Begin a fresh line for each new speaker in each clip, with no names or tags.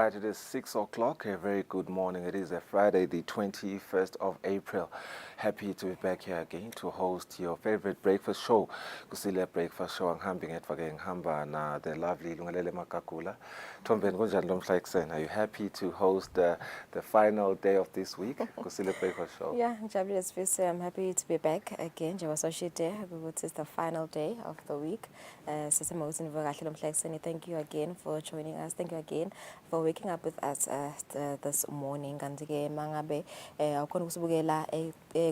right, it is 6 o'clock. A very good morning. It is a Friday, the 21st of April. Happy to be back here again to host your favorite breakfast show, Kusile Breakfast Show. Ngihambing etfake ngihamba na the lovely Lungelele Makakula. Tombeni kunjani lo mhla ekuseni? Are you happy to host the final day of this week, Kusile Breakfast Show?
Yeah, Jabri Eswatini, I'm happy to be back again. It's the final day of the week. Thank you again for joining us. Thank you again for waking up with us this morning. Kanti-ke mangabe awukhona ukusibukela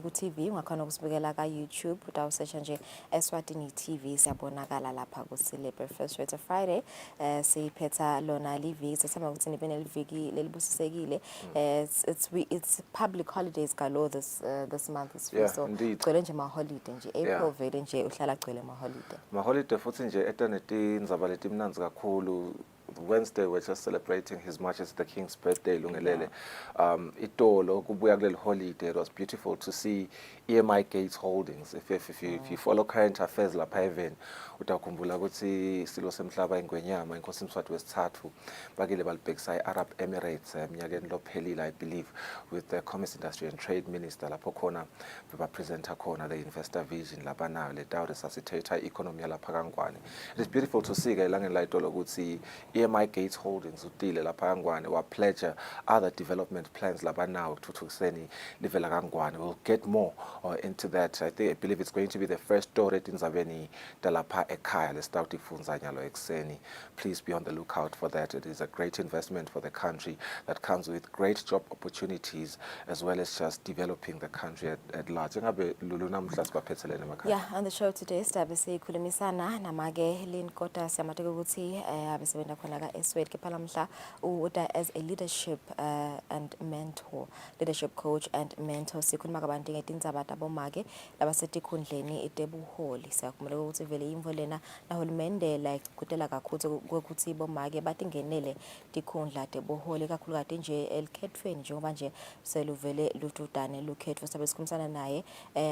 ku TV, ungakhona ukusibukela ka YouTube, utawusearch nje Eswatini TV, siyabonakala lapha Kusile Breakfast Show. It's a Friday. Siphetha lona liviki, sithemba ukuthi nibe neliviki lelibusisekile. It's public holidays galo this month is free.
Yeah,
So
indeed.
gcwele nje ma-holiday nje. April vele nje uhlala gcwele ma-holiday.
Ma-holiday futhi nje etanetindaba letimnanzi kakhulu. Wednesday we're just celebrating His Majesty the King's birthday, Lungelele. Itolo kubuya kuleli holiday. It was beautiful to see EMI Gates Holdings. If you follow current affairs lapha even utakhumbula ukuthi silo semhlaba ingwenyama inkosi Mswati wesithathu bakile balibhekisa Arab Emirates eminyakeni lophelile, I believe, with the Commerce Industry and Trade Minister lapho khona bebapresenta khona the investor vision lapha nayo le dawo resuscitator economy lapha kaNgwane. It is beautiful to see ke elangeni la itolo ukuthi EMI Gates Holdings utile lapha kaNgwane wa pledge other development plans lapha nawo kuthuthukiseni live la kaNgwane. We'll get more into that. I believe it's going to be the first store in Zabeni dalapha ekhaya lesitawuthi ifunza nyalo ekseni. Please be on the lookout for that. It is a great investment for the country that comes with great job opportunities as well as just developing the country at large.
Yeah, on the show today sizabe sikhulumisana namake Linkota siyamathe ukuthi abesebenza khona ka Eswatini kephala mhla uda as a leadership and mentor, leadership coach and mentor. Sikhuluma kabantu ngetindzaba tabomake labasetikhundleni etebuholi. Siyakhumula ukuthi vele imvo lena nahulumende like kutela kakhulu ukuthi bomake batingenele tikhundla tebuholi kakhulukati nje elikhethweni njengoba nje seluvele lutudane lukhethwa. Sabe sikhulumisana naye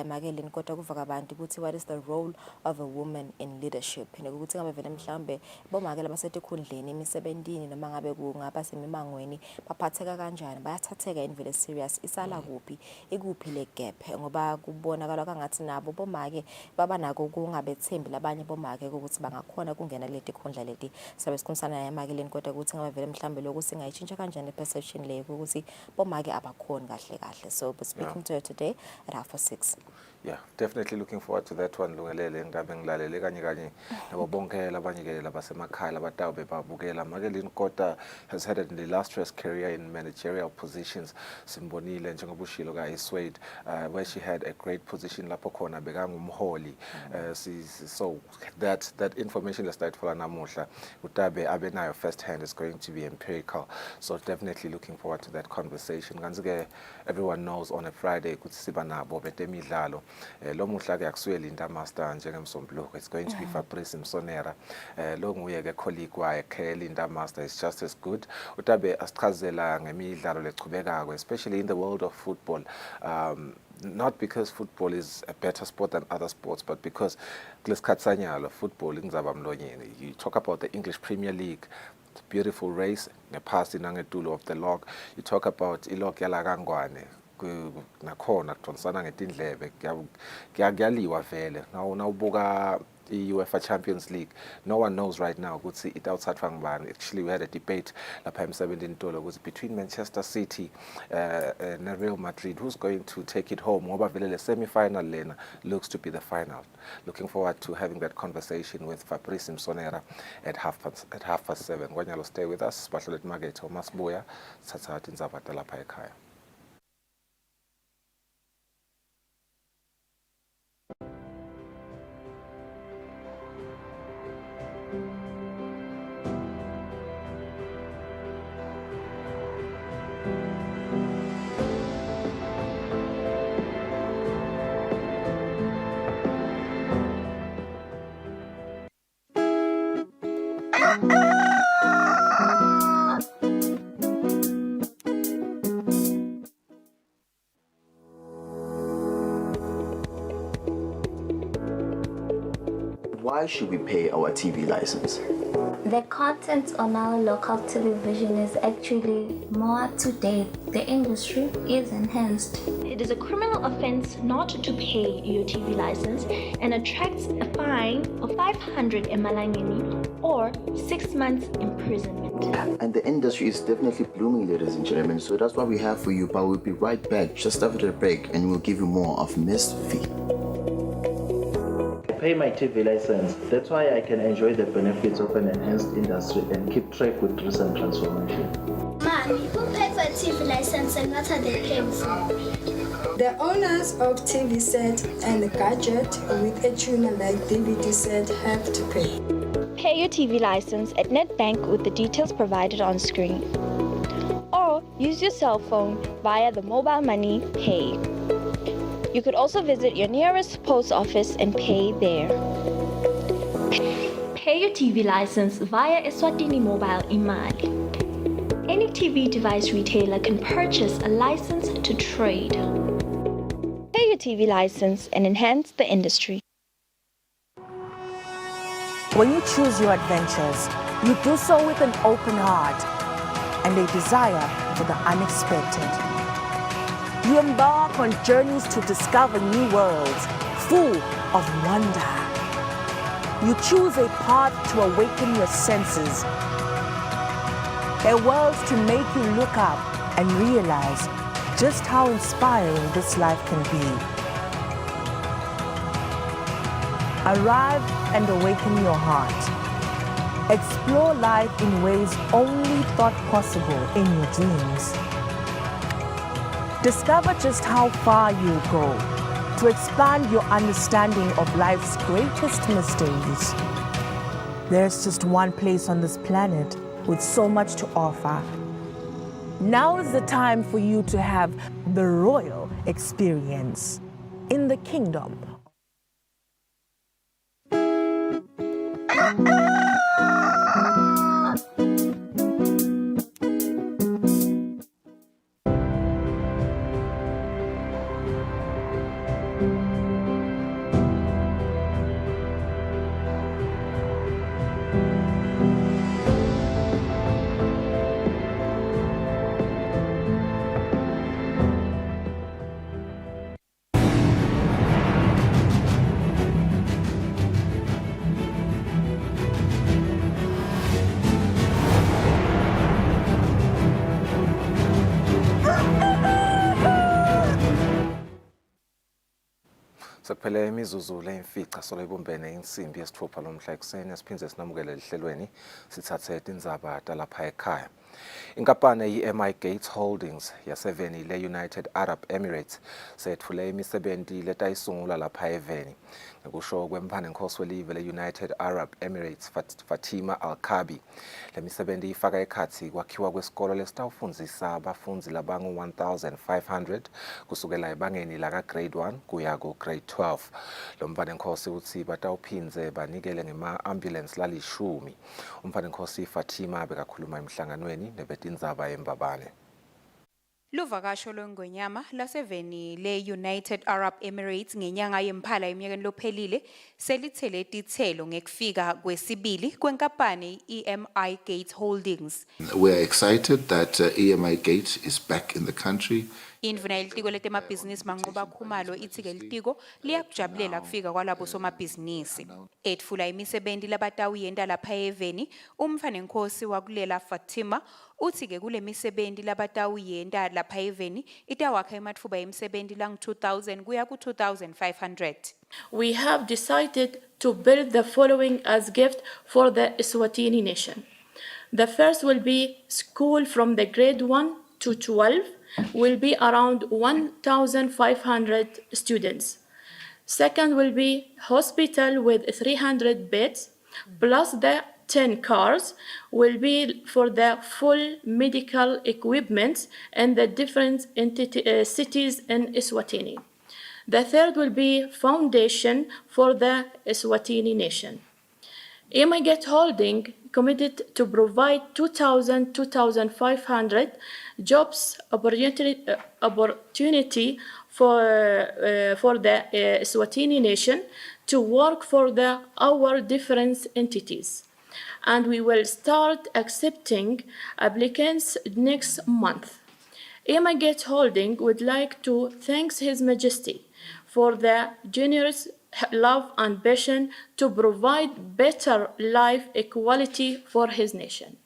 make Linkota kuva kabantu ukuthi what is the role of a woman in leadership, ukuthi ngabe vele mhlambe bomake labasetikhundleni emisebentini noma ngabe kungaba semimangweni baphatheka kanjani, bayathatheka yini vele serious, isala kuphi, ikuphi le gap, ngoba kubonakala kangathi nabo bomake baba nako kungabethembi labanye bomake ukuthi bangakhona kungena leti khundla leti. Sabe sikhulumisana naye make Linkota ukuthi ngabe vele mhlambe lokho singayitshintsha kanjani perception leyo ukuthi bomake abakhoni kahle kahle. So we're speaking to her today at 6:30.
Yeah, definitely looking forward to that one, Lungelele. Ngabe ngilalele kanye nabo bonke labanye ke labasemakhaya labatawu bebabukela. Make Linkota has had an illustrious career in managerial positions. Simbonile njengoba ushilo ka Eswatini where she had a great position lapho khona bekangumholi. So that information lesitayithola namuhla utabe abenayo first hand is going to be empirical. So definitely looking forward to that conversation. Kanzi everyone knows on a Friday ukuthi siba nabo betemidlalo. Lo muhla ke akusweli into master njengemsombuluko. It's going to be Fabrice Msonera. Lo nguye ke colleague waye Kelly into master is just as good. Utabe asichazela ngemidlalo lechubekako, especially in the world of football. Not because football is a better sport than other sports, but because football you talk about the English Premier League, the beautiful race, the past in nangetulo of the log. You talk about ilog yala kaNgwane. Nakhona kuthonisana ngetindlebe kuyaliwa vele nawubuka UEFA Champions League. No one knows right now ukuthi it outsathiwa ngubani. Actually we had a debate lapha emsebentini Ntolo ukuthi between Manchester City and Real Madrid, who's going to take it home, ngoba vele le semi-final lena looks to be the final. Looking forward to having that conversation with Fabrice Msonera at 7:30. Ngwanyalo, stay with us. Sibahlolet Market uMasibuya sathatha indzaba talapha ekhaya.
While should we pay our TV license?
The content on our local television is actually more up to date. The industry is enhanced.
It is a criminal offense not to pay your TV license and attracts a fine of 500 emalangeni or 6 months imprisonment.
And the industry is definitely blooming, ladies and gentlemen. So that's what we have for you. But we'll be right back just after the break, and we'll give you more of Miss V.
Pay my TV license. That's why I can enjoy the benefits of an enhanced industry and keep track with recent transformation.
Mommy, who paid for a TV license and what are they paying for?
The owners of TV set and a gadget with a tuner like DVD set have to pay.
Pay your TV license at NetBank with the details provided on screen. Or use your cell phone via the mobile money pay. You could also visit your nearest post office and pay there. Pay your TV license via Eswatini Mobile Imali. Any TV device retailer can purchase a license to trade. Pay your TV license and enhance the industry.
When you choose your adventures, you do so with an open heart and a desire for the unexpected. You embark on journeys to discover new worlds, full of wonder. You choose a path to awaken your senses, a world to make you look up and realize just how inspiring this life can be. Arrive and awaken your heart. Explore life in ways only thought possible in your dreams. Discover just how far you'll go to expand your understanding of life's greatest mysteries. There's just one place on this planet with so much to offer. Now is the time for you to have the royal experience in the kingdom.
Sekuphele imizuzu leyimfica solebumbene insimbi yesithupha lomhla ekuseni siphindze sinamukele lihlelweni sithathe indzaba talapha ekhaya. Inkampani ye-MI Gates Holdings yaseveni le-United Arab Emirates sethule imisebenti letayisungula lapha eveni. Ngokusho kwemphanenkosi welive le-United Arab Emirates Fatima Al-Kabi, le misebenti ifaka ekhatsi kwakhiwa kwesikolo lesitawufundzisa abafundzisi labangu-1,500 kusukela ebangeni laka grade 1 kuya ku grade 12. Lo mphanenkosi uthi batawuphindze banikele ngema-ambulance lalishumi. Umphanenkosi Fatima bekakhuluma emhlanganweni nebetindzaba eMbabane.
Luvakasho lwengonyama laseveni le-United Arab Emirates ngenyanga yemphala eminyakeni lophelile selithele tithelo ngekufika kwesibili kwenkampani EMI Gates Holdings.
We are excited that EMI Gates is back in the country.
Indvuna yelitiko letemabhizinisi Manqoba Khumalo ithi ke litiko liyakujabulela kufika kwalabo somabhizinisi. Etfula imisebenti labatawuyenta lapha eveni, umfanenkosi wakulela Fatima uthi ke kule misebenti labatawuyenta lapha eveni itawakha ematfuba emisebenti lang-2,000 kuya ku-2,500.
We have decided to build the following as gift for the Eswatini nation. The first will be school from the grade 1 to 12, will be around 1,500 students. Second will be hospital with 300 beds, plus the 10 cars will be for the full medical equipment in the different cities in Eswatini. The third will be foundation for the Eswatini nation. EMI Gates Holding committed to provide 2,500 jobs opportunity for the Eswatini nation to work for our different entities. And we will start accepting applicants next month. EMAGATE Holding would like to thank His Majesty for the generous love and passion to provide better life equality for his nation.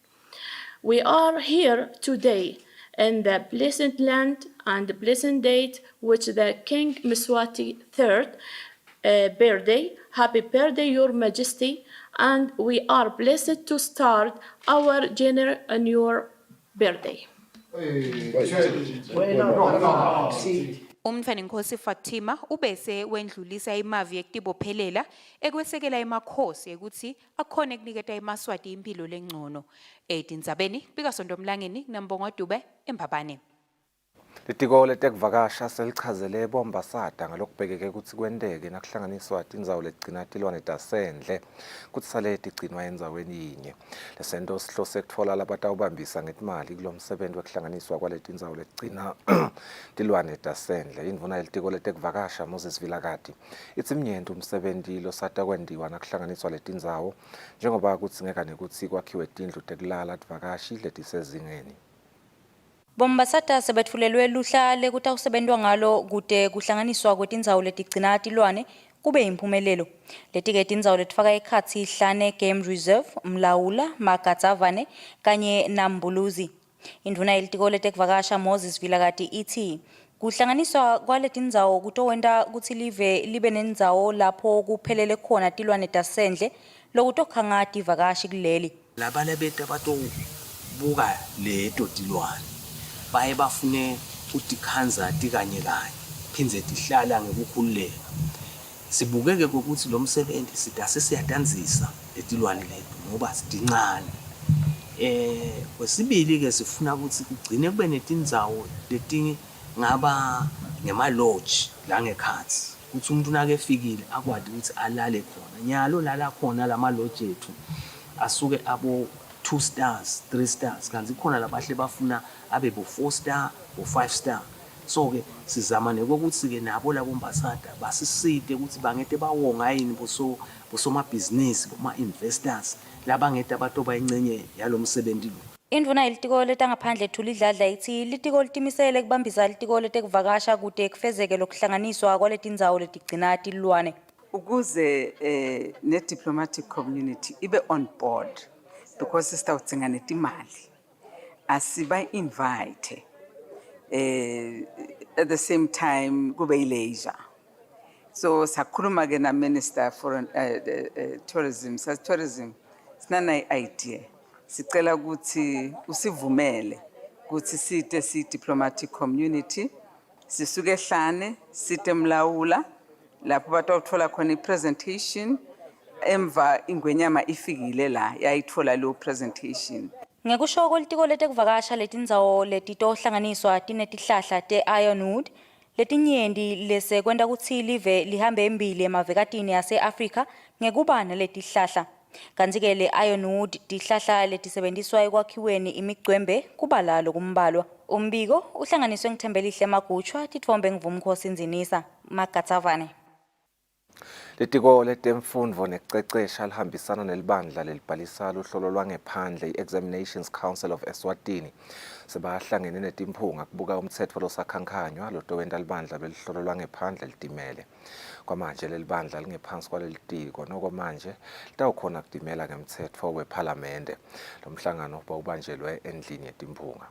We are here today in the blessed land and blessed date which the King Mswati III birthday. Happy birthday, Your Majesty, and we are blessed to start our dinner on your birthday.
Umfanenkhosi Fatima ubese wendlulisa imavi yekutibophelela ekwesekela emakhosi ukuthi akhone kuniketa eMaswati impilo lengcono. Etindzabeni bika Sondomlangeni Nambongo Dube eMpabane.
Litiko letekuvakasha selichazele bombasata ngalokubhekeke ukuthi kwendeke nakuhlanganiswa tindzawo legcina tilwane tasendle kuti sale tigcinwa endzaweni yinye. Lesento sihlose kutfola labatawubambisa ngetimali kulomsebenzi wekuhlanganiswa kwaletindzawo legcina tilwane tasendle. Indvuna yelitiko letekuvakasha Moses Vilakati itsi mnyenti umsebenzi losata kwendiwa nakuhlanganiswa letindzawo njengoba kudzingeka nekutsi kwakhiwe tindlu tekulala tivakashi letisezingeni.
Bombasata sebetfulelwe luhla lekutawusebentwa ngalo kute kuhlanganiswa kwetindzawo letigcina tilwane kube yimphumelelo. Letike tindzawo letifaka ekhatsi Hlane Game Reserve, Mlaula, Makadzavane kanye naMbuluzi. Indvuna yelitiko letekuvakasha Moses Vilakati ithi kuhlanganiswa kwaletindzawo kutowenta kutsi live libe nendzawo lapho kuphelele khona tilwane tasendle lokutokhanga tivakashi kuleli.
Labana beta batobuka leto tilwane baye bafune utikhanza tikanye kanye phindze tihlala ngekukhululeka. Sibukeke ukuthi lo msebenzi sidase siyadanzisa letilwane leto ngoba sidincane. Kwesibili ke sifuna ukuthi kugcine kube netindzawo leti ngaba ngema lodge la ngekhatsi ukuthi umuntu nakefikile akwadi ukuthi alale khona. Nyalo lala khona lama lodge ethu asuke abo 2 stars, 3 stars. Kanzi khona labahle bafuna abe bo 4 star, bo 5 star. So ke sizama nekokuthi ke nabo labombasata basisite ukuthi bangete bawonga yini bosoma business, boma investors labangete abatoba incenye yalomsebenzi lo.
Indvuna yelitiko letangaphandle Thulidladla ithi litiko litimisele kubambisa litiko letekuvakasha kute kufezeke lokuhlanganiswa kwaletindzawo letigcina tilwane.
Ukuze ne-diplomatic community ibe on board because sitawudzinga netimali asiba invite at the same time kube leisure. So sakhuluma ke na Minister for tourism sinana idea sicela ukuthi usivumele ukuthi site si diplomatic community sisuke Hlane site Mlaula lapho batawuthola khona i-presentation emva ingwenyama ifikile la yayithola lo presentation.
Ngekusho kwelitiko letekuvakasha letindzawo letitohlanganiswa tinetihlahla te-ironwood letinyendi lese kwenta kutsi live lihambe embili emavekatini yase-Afrika ngekubana letihlahla. Kanti-ke le-ironwood tihlahla letisebenziswa ekwakhiweni imicwembe kubala lokumbalwa. Umbiko uhlanganiswe ngithembelihle Magutshwa, titfombe ngivumkhosi Nzinisa, Makadzavane.
Litiko letemfundvo nekucecesha lihambisana nelibandla lelibhalisa luhlolo lwangephandle i-Examinations Council of Eswatini sebahlangene netimphunga kubuka umtsetfo losakhankhanywa lotowenta libandla beluhlolo lwangephandle litimele. Kwamanje lelibandla lingephansi kwalelitiko noko manje litawukhona kutimela ngemtsetfo wephalamende. Lo mhlangano bawubanjelwe endlini yetimphunga.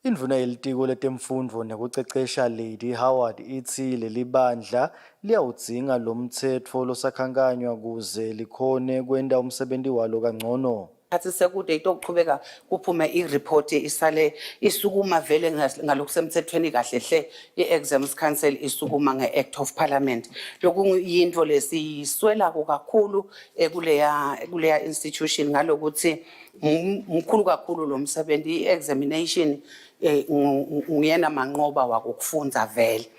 Indvuna yelitiko letemfundvo nekucecesha Lady Howard ithi leli bandla liyawudzinga lo mtsetfo losakhankanywa kuze likhone kwenta umsebenzi walo kangcono.
Khathi sekude itokuchubeka kuphume ireport isale isukuma vele ngalokusemthethweni kahle hle i-Exams Council isukuma nge-Act of Parliament. Lokhu yinto lesiswela kakhulu kuleya institution ngalokuthi mkhulu kakhulu lo msebenzi i-examination nguyena manqoba wakufundza vele.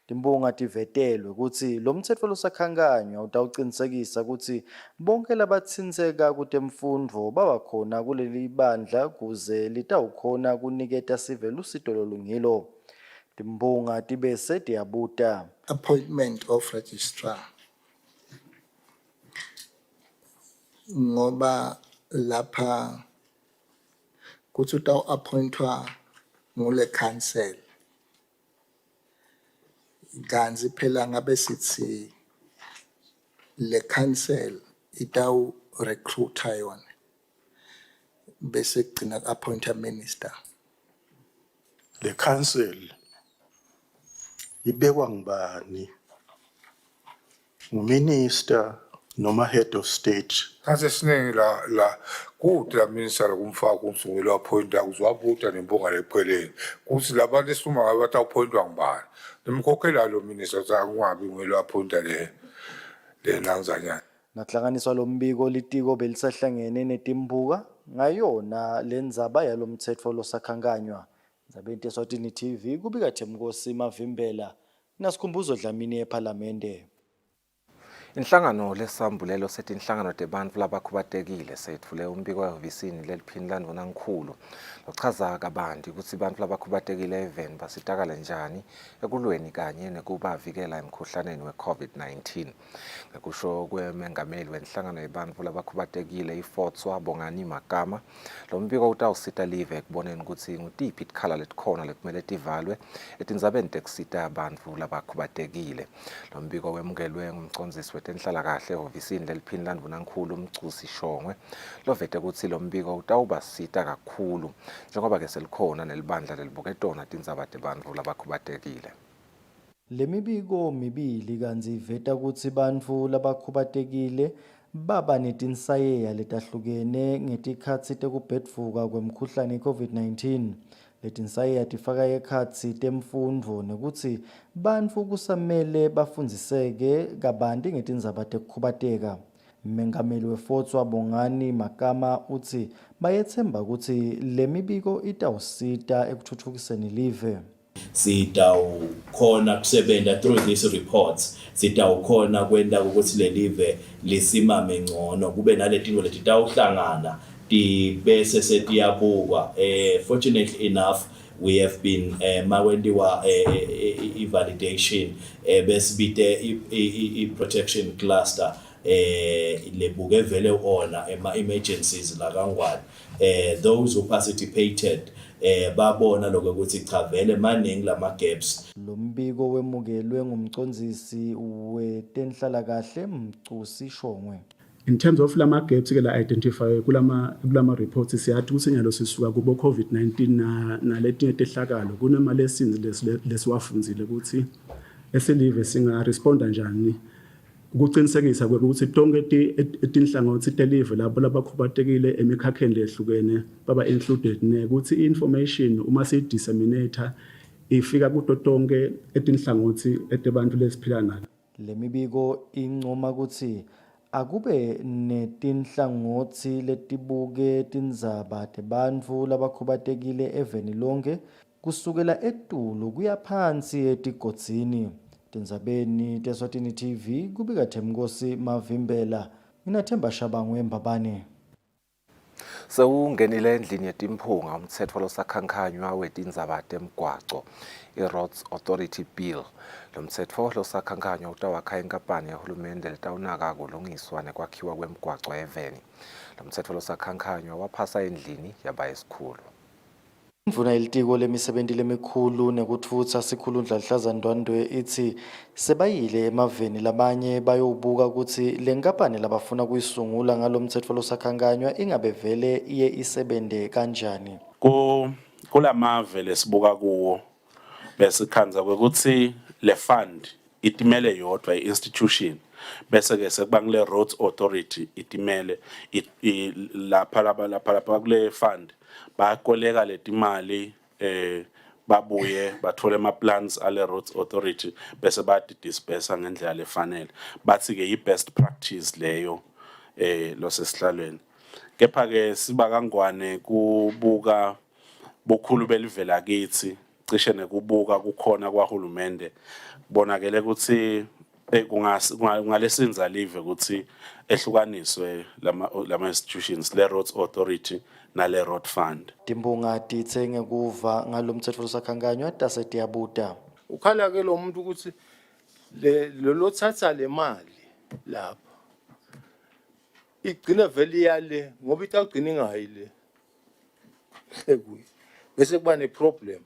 Timbonga tivetelwe ukuthi lo mtsetfo losakhankanywa utawucinisekisa ukuthi bonke labatsintseka kutemfundvo babakhona kuleli bandla kuze litawukhona kuniketa sive lusito lolungilo. Timbonga tibese tiyabuta.
Appointment of registrar. ngoba lapha kuthi uta-appointwa ngule council kanzi phela ngabe sithi le council itawu-recruiter yona bese kugcina ku-appointa minister.
Le council ibekwa ngubani? Nguminister noma head of state?
Kase siningi la kude la minister kumfaka kumsungula appointa kuzowabuta nempunga lephelele. Kuthi labantu esifuma ngabe batappointwa ngubani. Nimkhokhela lo minister kungabi ngelo appointa le nangizanyana.
Nakuhlanganiswa lo mbiko litiko belisahlangene netimbuka ngayona lendzaba yalomtsetfo losakhankanywa. Ndzabeni Eswatini TV kubika Themkosi Mavimbela nasikhumbuzo Dlamini ePhalamende.
Inhlangano lesambulelo sethi inhlangano tebantfu labakhubatekile setfule umbiko ehhovisini leliphini landvunankhulu lochaza kabanti ukuthi bantfu labakhubatekile even basitakala njani ekulweni kanye nekubavikela emkhuhlaneni we-COVID-19. Ngekusho kwemengameli wenhlangano yebantfu labakhubatekile iFotswa Bongani Magama, lo mbiko utawusita live ekuboneni ukuthi ngutiphi tikhala letikhona lekumele tivalwe etindzabeni tekusita bantfu labakhubatekile. Lo mbiko wemukelwe ngumcondzisi wetenhlalakahle ehhovisini leliphini landvunankhulu umcusi Shongwe lovete ukuthi lo mbiko utawubasita kakhulu njengoba ke selikhona nelibandla lelibuketona tindzaba tebantfu labakhubatekile.
Le mibiko mibili kanzi iveta kutsi bantfu labakhubatekile baba netinsayeya letahlukene ngetikhatsi tekubhedvuka kwemkhuhlane i-COVID-19. Letinsayeya tifaka ekhatsi temfundvo nekutsi bantfu kusamele bafundziseke kabanti ngetindzaba tekukhubateka. Mengameli weFotswa Bongani Magama utsi bayetsemba kutsi le mibiko itawusita ekutfutfukiseni live.
Sitawukhona kusebenta through these reports, sitawukhona kwenta ukuthi le live lisimame ngcono kube naletinto letitawuhlangana bese setiyabukwa. Fortunately enough we have been mawentiwa validation besibite i-protection cluster lebuke vele ona ema-emergencies la kangwane. Those who participated babona lokho ukuthi cha vele maningi lama gaps.
Lo mbiko wemukelwe ngumcondzisi wetenhlalakahle Mcusi Shongwe.
In terms of lama gaps ke la identify kulama reports siyathi usinyalo sisuka kubo COVID-19 na letinye tehlakalo kunama lessons lesiwafundzile ukuthi eselive singa responda njani ukuqinisekisa ukuthi tonke etinhlangothi telive labo labakhubatekile emikhakheni lehlukene baba included nekuthi information uma si disseminator ifika kuto tonke etinhlangothi etebantu lesiphila nalo.
Le mibiko incoma ukuthi akube netinhlangothi letibuke tindzaba tebantfu labakhubatekile eveni lonke kusukela etulu kuya phansi etigodzini. Tindzabeni Eswatini TV kubika Themkosi Mavimbela nginathemba Shabangwe Mbabane.
Sewungenile endlini yetimphunga umtsetfo losakhankanywa wetindzaba temgwaco i-Roads Authority Bill. Lo mtsetfo losakhankanywa utawakha inkampani yahulumende letawunaka kulungiswa nekwakhiwa kwemgwaco eveni. Lo mtsetfo losakhankanywa waphasa endlini yaba esikhulu.
Mvuna ilitiko lemisebenti lemikhulu nekutfutsa sikhulundla Hlazandwandwe ithi sebayile emaveni labanye bayowubuka ukuthi le nkampani labafuna kuyisungula ngalomtsetfo losakhankanywa ingabe vele iye isebente kanjani.
Kulamave lesibuka kuwo besikhanza ukuthi le fund itimele yodwa i-institution bese ke sekuba kule Roads Authority itimele lapha kule fund bakoleka letimali babuye bathole ama plans ale Roads Authority bese bathi disperse ngendlela lefanele bathi ke i-best practice leyo losesihlalweni. Kepha ke siba kangwane kubuka bukhulu belivela kithi cishe nekubuka kukhona kwahulumende bonakele ukuthi kungalesinza live ukuthi ehlukaniswe lama institutions le Roads Authority nale road fund.
Timbunga titsenge kuva ngalomtsetfo losakhankanywa tasetiyabuta.
Ukhala ke lo muntu ukuthi lo lothatha le mali lapha igcina vele iyale ngoba itagcina ingayile ekuyi bese kuba neproblem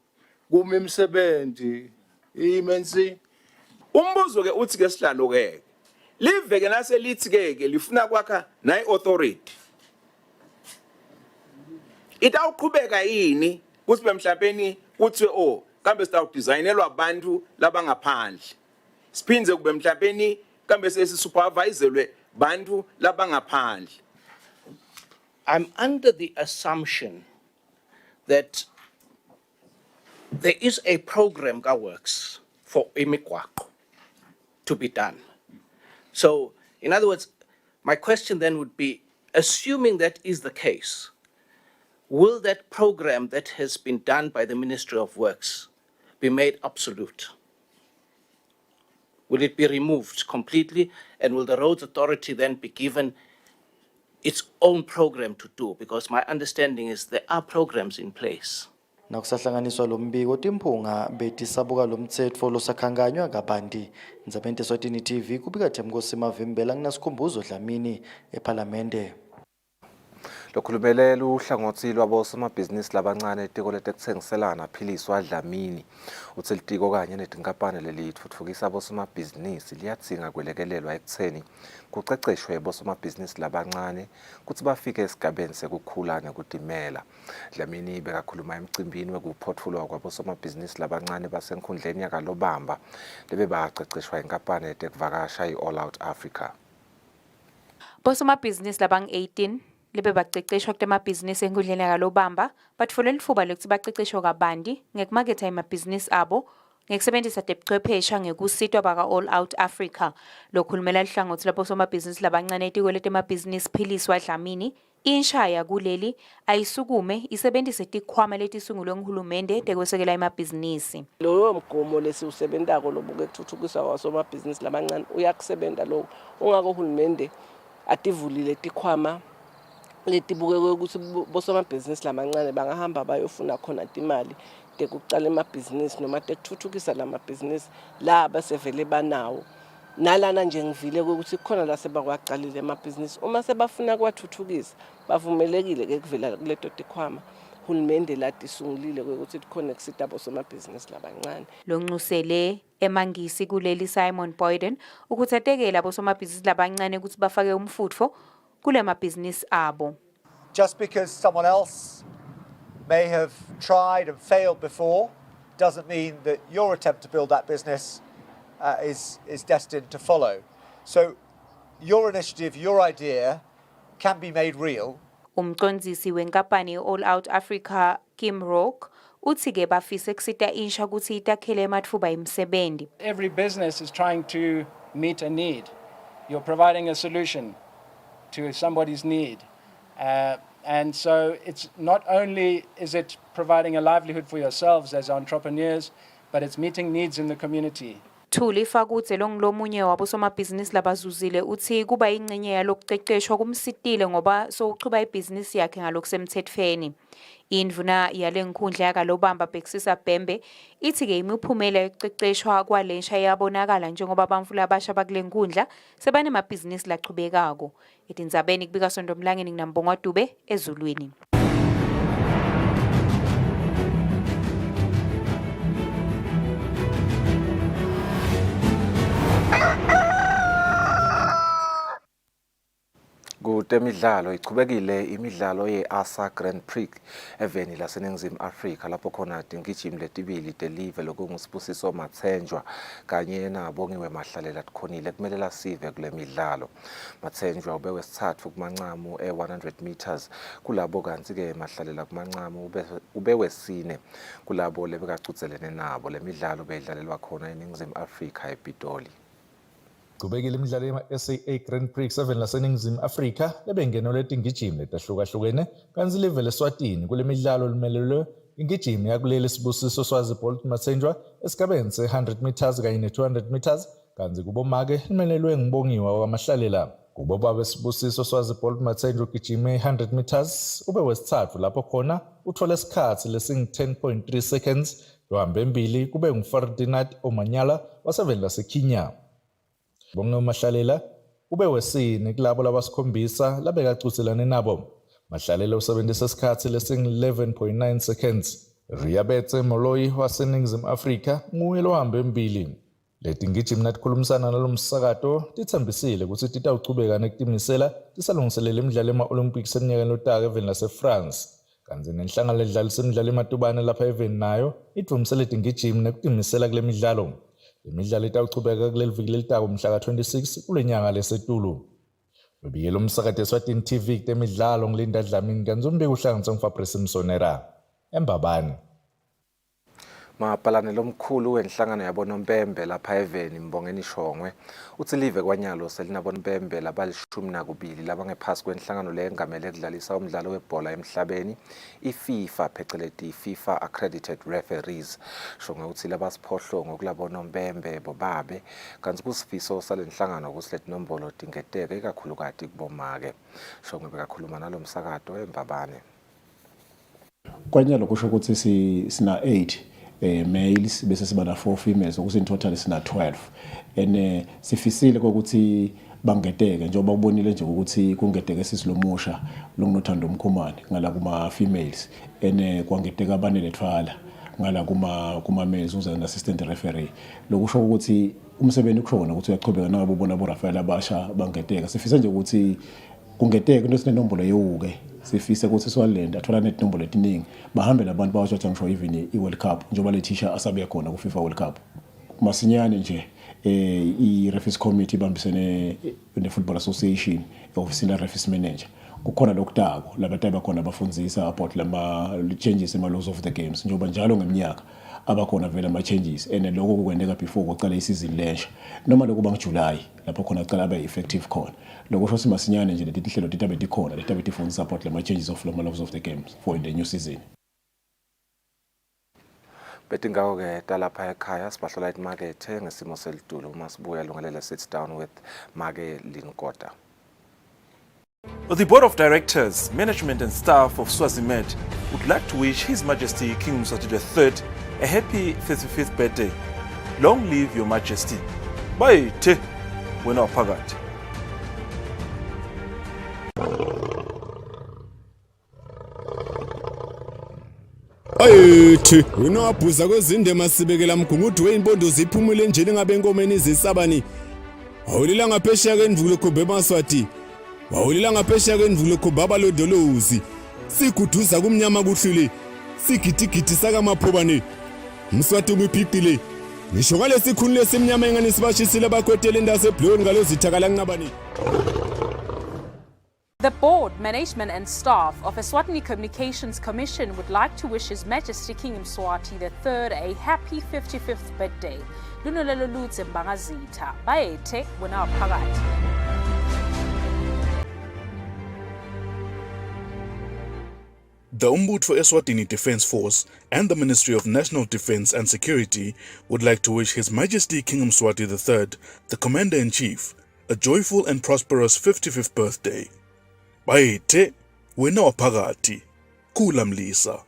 kuma imisebenzi imensi.
Umbuzo ke uthi ke sihlalo ke live ke nase lithi ke lifuna kwakha nayi authority. Itawuqhubeka yini kuthi bemhlabeni kuthi kambe sitawu designelwa abantu labangaphandle. Siphinze kube mhlabeni kambe sesisuperviselwe bantu labangaphandle.
I'm under the assumption that there is a program that works for imigwaqo to be done. So, in other words, my question then would be, assuming that is the case, will that program that has been done by the Ministry of Works be made absolute? Will it be removed completely, and will the Roads Authority then be given its own program to do? Because my understanding is there are programs in place.
Nakusahlanganiswa lo mbiko timphunga betisabuka lo mtsetfo losakhanganywa kabanti. Ndzabeni Eswatini TV kubika Themkosi Mavimbela nginasikhumbuzo Dlamini eParlamente.
Lokhulumelela uhlangothi lwabosomabhizinisi labancane etiko letekutsengiselana Philiswa Dlamini uthi litiko kanye netinkampani lelitfutfukisa abosomabhizinisi liyadzinga kwelekelelwa ekutheni kuceceshwe bosomabhizinisi labancane kutsi bafike esigabeni sekukhula nekutimela. Dlamini bekakhuluma emcimbini wekuphothulwa kwabosomabhizinisi labancane basenkhundleni yakalobamba lebebaceceshwa inkampani etekuvakasha i-All Out Africa.
Bosomabhizinisi labang-18 lebe baceceshwa kutemabhizinisi enkhundleni yakalobamba batfola litfuba lokuthi baceceshwe kabanti ngekumaketha emabhizinisi abo ngekusebenzisa tebuchwephesha ngekusitwa baka All Out Africa. Lokhulumela lihlangothi labosomabhizinisi labancane etiko letemabhizinisi Philiswa Dlamini inshaya kuleli ayisukume isebenzise tikhwama letisungulwe nguhulumende tekwesekela emabhizinisi.
Loyo mgomo lesiwusebentako lobuke kuthuthukiswa kwasomabhizinisi labancane uyakusebenta lo ungako uhulumende ativulile tikhwama letibuke ukuthi bosomabhizinisi lamancane bangahamba bayofuna khona imali tekucala emabhizinisi noma tekuthuthukisa lamabhizinisi la basevele banawo. Nalana nje ngivile ukuthi khona la sebakwaqalile emabhizinisi uma sebafuna kwathuthukisa bavumelekile ke kuvela kuleto tikhwama hulumende latisungulile ukuthi khona kusita bosomabhizinisi labancane.
Lonxusele emangisi kuleli Simon Boyden ukuthi atekela bosomabhizinisi labancane ukuthi bafake umfutfo kule mabhizinisi abo.
Just because someone else may have tried and failed before doesn't mean that your attempt to build that business is destined to follow. So your initiative, your idea can be made real.
Umcondzisi wenkampani All Out Africa Kim Rock uthi ke bafise kusita insha ukuthi itakhele ematfuba emsebenzi.
Every business is trying to meet a need. You're providing a solution to somebody's need. And so it's not only is it providing a livelihood for yourselves as entrepreneurs, but it's meeting needs in the community.
Thuli Fakutse longulomunye wabosomabhizinisi labazuzile uthi kuba ingcenye yalokuceceshwa kumsitile ngoba sowuchuba ibhizinisi yakhe ngalokusemthethweni. Indvuna yale nkhundla yakalobamba Bhekisisa Bhembe ithi ke imiphumela yokuceceshwa kwalensha yabonakala njengoba bamfula abasha bakule nkhundla sebanemabhizinisi lachubekako. Etindzabeni kubika Sondomlangeni nginambongwa Dube ezulwini.
Kutemidlalo ichubekile imidlalo ye-ASA Grand Prix eveni laseNingizimu Afrika lapho khona tingijimi letibili telive lokunguSibusiso Matsenjwa kanye naBongiwe Mahlalela tikhonile kumele lasive kule midlalo. Matsenjwa ube wesithathu kumancamu e-100 meters kulabo kanti ke Mahlalela kumancamu ube wesine kulabo lebekagcutselene nabo. Le midlalo beyidlalelwa khona eNingizimu Afrika ePitoli.
Kubekile imidlalo yema-SAA Grand Prix 7 laseNingizimu Afrika lebengeno letingijimi letahlukahlukene kanzi live leSwatini kule midlalo limelelwe ingijimi yakuleli Sibusiso Swazi Bolt Matsenjwa esigabeni se-100 meters kanye ne-200 meters kanzi kubomake limelelwe ngibongiwa kwaMahlalela. Kubo baba Sibusiso Swazi Bolt Matsenjwa ugijime 100 meters ube wesithathu lapho khona uthola isikhathi lesingu-10.3 seconds lohambe embili kube nguFerdinand Omanyala waseveni laseKenya. Bongiwe Mahlalela ube wesine kulabo labasikhombisa labekacuselane nabo. Mahlalele usebenzisa isikhathi lesingu-11.9 seconds. Riyabetse Moloi waseNingizimu Afrika nguye lohamba embili. Leti ngijimi natikhulumisana nalo msakato tithembisile ukuthi titawuchubeka nekutimisela tisalungiselela imidlalo ema-Olympics eminyakeni lotaka eveni lase-France. Kanti nenhlangano edlalisa imidlalo ematubane lapha eveni nayo idvumise leti ngijimi nekutimisela kule midlalo. Le midlalo itawuchubeka kuleli viki lelitako mhla ka-26 kule nyanga lesetulu. Bebikela umsakato Eswatini TV kutemidlalo ngilinda Dlamini kanti umbiko uhlanganise nguFabrice Msonera eMbabane.
Mapalanelo omkhulu wenhlangano yabonompembe lapha eveni Mbongeni Shongwe uthi live kwanyalo selinabonompembe labalishumi labangephasi kwenhlangano le engamele kudlalisa umdlalo webhola emhlabeni iFIFA phecelezi FIFA accredited referees. Shongwe uthi labasiphohlongo kulabonompembe bobabe kanti kusifiso salenhlangano ukuthi leti nombolo dingeteke ikakhulukati kubomake. Shongwe bekakhuluma nalo msakato eMbabane.
Kwanyalo kusho ukuthi sina 8 males bese siba na 4 females ukuthi in total sina 12 and sifisile ukuthi bangeteke njengoba ubonile nje ukuthi kungeteke sisilomusha longunothando umkhumane ngala kuma females and kwangeteka abane lethwala ngala kuma males uza na assistant referee lokusho ukuthi umsebenzi kushona ukuthi uyachobeka nabo ubona abo Rafael abasha bangeteka sifisa nje ukuthi kungeteke into sinenombolo yewuke sifise ukuthi siwalenda athola netinombolo etiningi bahambe nabantu bawasho ngisho even iWorld Cup njengoba le teacher asabe khona ku FIFA World Cup masinyane nje i-referees committee bambisene ne-Football Association office la referees manager kukhona lokutako labantu abakhona abafundzisa about lama changes ema laws of the games njengoba njalo ngeminyaka abakhona vele ama changes and lokho kukwendeka before kuqala isizini lensha noma lokuba ngoJuly lapho khona aqala abe effective khona lokho sho simasinyane nje leti hlelo titabe dikhona letabe tifundisa about lama changes of lama laws of the games for the new season.
Betingawo ke talapha ekhaya sibahlola imarket ngesimo selitulo uma sibuya lungelele sits down with Mage Linkota.
The Board of Directors, Management and Staff of Swazimed would like to wish His Majesty King Mswati III a happy 35th birthday. Long live Your Majesty. Bye, te, wena phakathi.
Ayithi unobhuza kwezindema sibekela mgungudu weinbondo ziphumule njeni ngabe enkomeni zisabani awulila ngaphesheya kendvulo khombe Maswati wawulila ngaphesheya kendvulo khombe abalondolozi siguduza kumnyama kuhlule sigidigidi saka maphobane Mswati umiphiqile ngisho ngalesikhulu lesimnyama engani sibashisile abakhwetele ndase blon ngalozithakala nqabani.
The board, management and staff of Eswatini Communications Commission would like to wish His Majesty King Mswati III a happy 55th birthday. Lunolelo lutse mbangazitha. Bayethe wena phakathi.
The Umbutfo Eswatini Defence Force and the Ministry of National Defence and Security would like to wish His Majesty King Mswati III, the Commander-in-Chief, a joyful and prosperous 55th birthday. Bayethe wena waphakathi khula mlisa.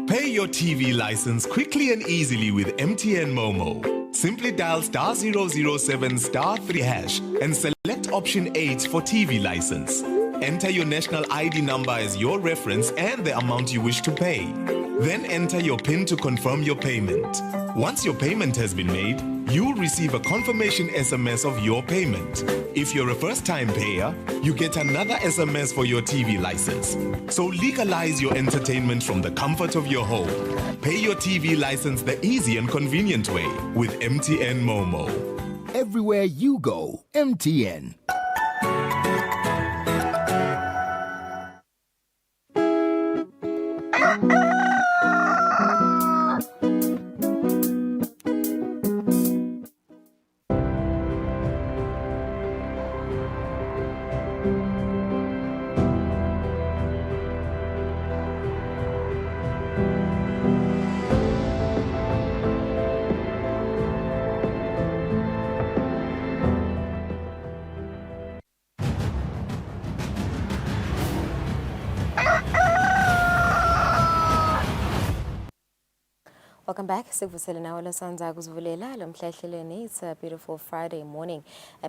Pay your TV license quickly and easily with MTN Momo. Simply dial *007 *3# and select option 8 for TV license. Enter your national ID number as your reference and the amount you wish to pay. Then enter your PIN to confirm your payment. Once your payment has been made, you'll receive a confirmation SMS of your payment. If you're a first-time payer, you get another SMS for your TV license. So legalize your entertainment from the comfort of your home. Pay your TV license the easy and convenient way with MTN Momo.
Everywhere you go, MTN.
Welcome back. Sikuvusele nawe losanza kuzivulela lo mhlahlelweni. It's a beautiful Friday morning.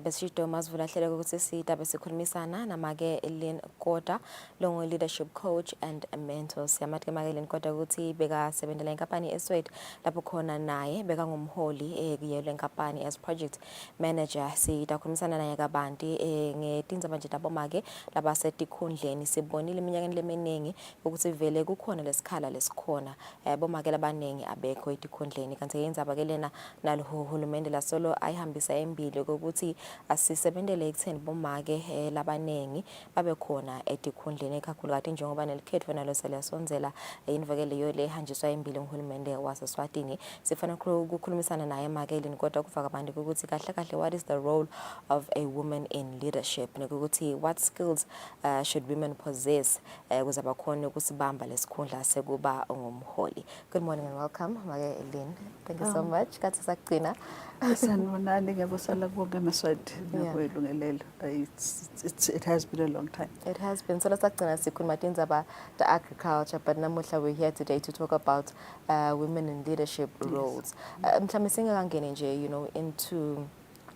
Besishito masivula hlelo ukuthi sita besikhulumisana namake Lynn Kota longo leadership coach and a mentor. Siyamathe make Lynn Kota ukuthi beka sebenzela inkampani eSwat lapho khona naye beka ngumholi kuyele inkampani as project manager. Sita khulumisana naye kabanti ngetindzaba nje tabomake labasetikhundleni. Sibonile iminyakeni leminingi ukuthi vele kukhona lesikhala lesikhona bomake labanengi abekho etikhundleni kanti yendzaba ke lena nalo hulumende lasolo ayihambisa embili ukuthi asisebenzele ekutheni bomake labanengi babe khona etikhundleni ekakhulu kati njengoba nelikhetho nalo seliyasonzela invekele yo le hanjiswa embili nguhulumende waseSwatini. Sifana ukukhulumisana naye make Lynn kodwa kufaka abantu ukuthi kahle kahle what is the role of a woman in leadership nokuthi what skills should women possess ukuze bakhone ukusibamba lesikhundla sekuba ngumholi. Good morning and welcome, Maga Lynn. Thank you so much. Kathi sakugcina.
Sanibonani ngiyabosala bonke amaswati nakwelungelelo. It has been a long time.
It has been. So let's sakugcina sikhuluma tindzaba the agriculture, but namuhla we're here today to talk about women in leadership roles. Mhlawumbe singakangeni nje, you know, into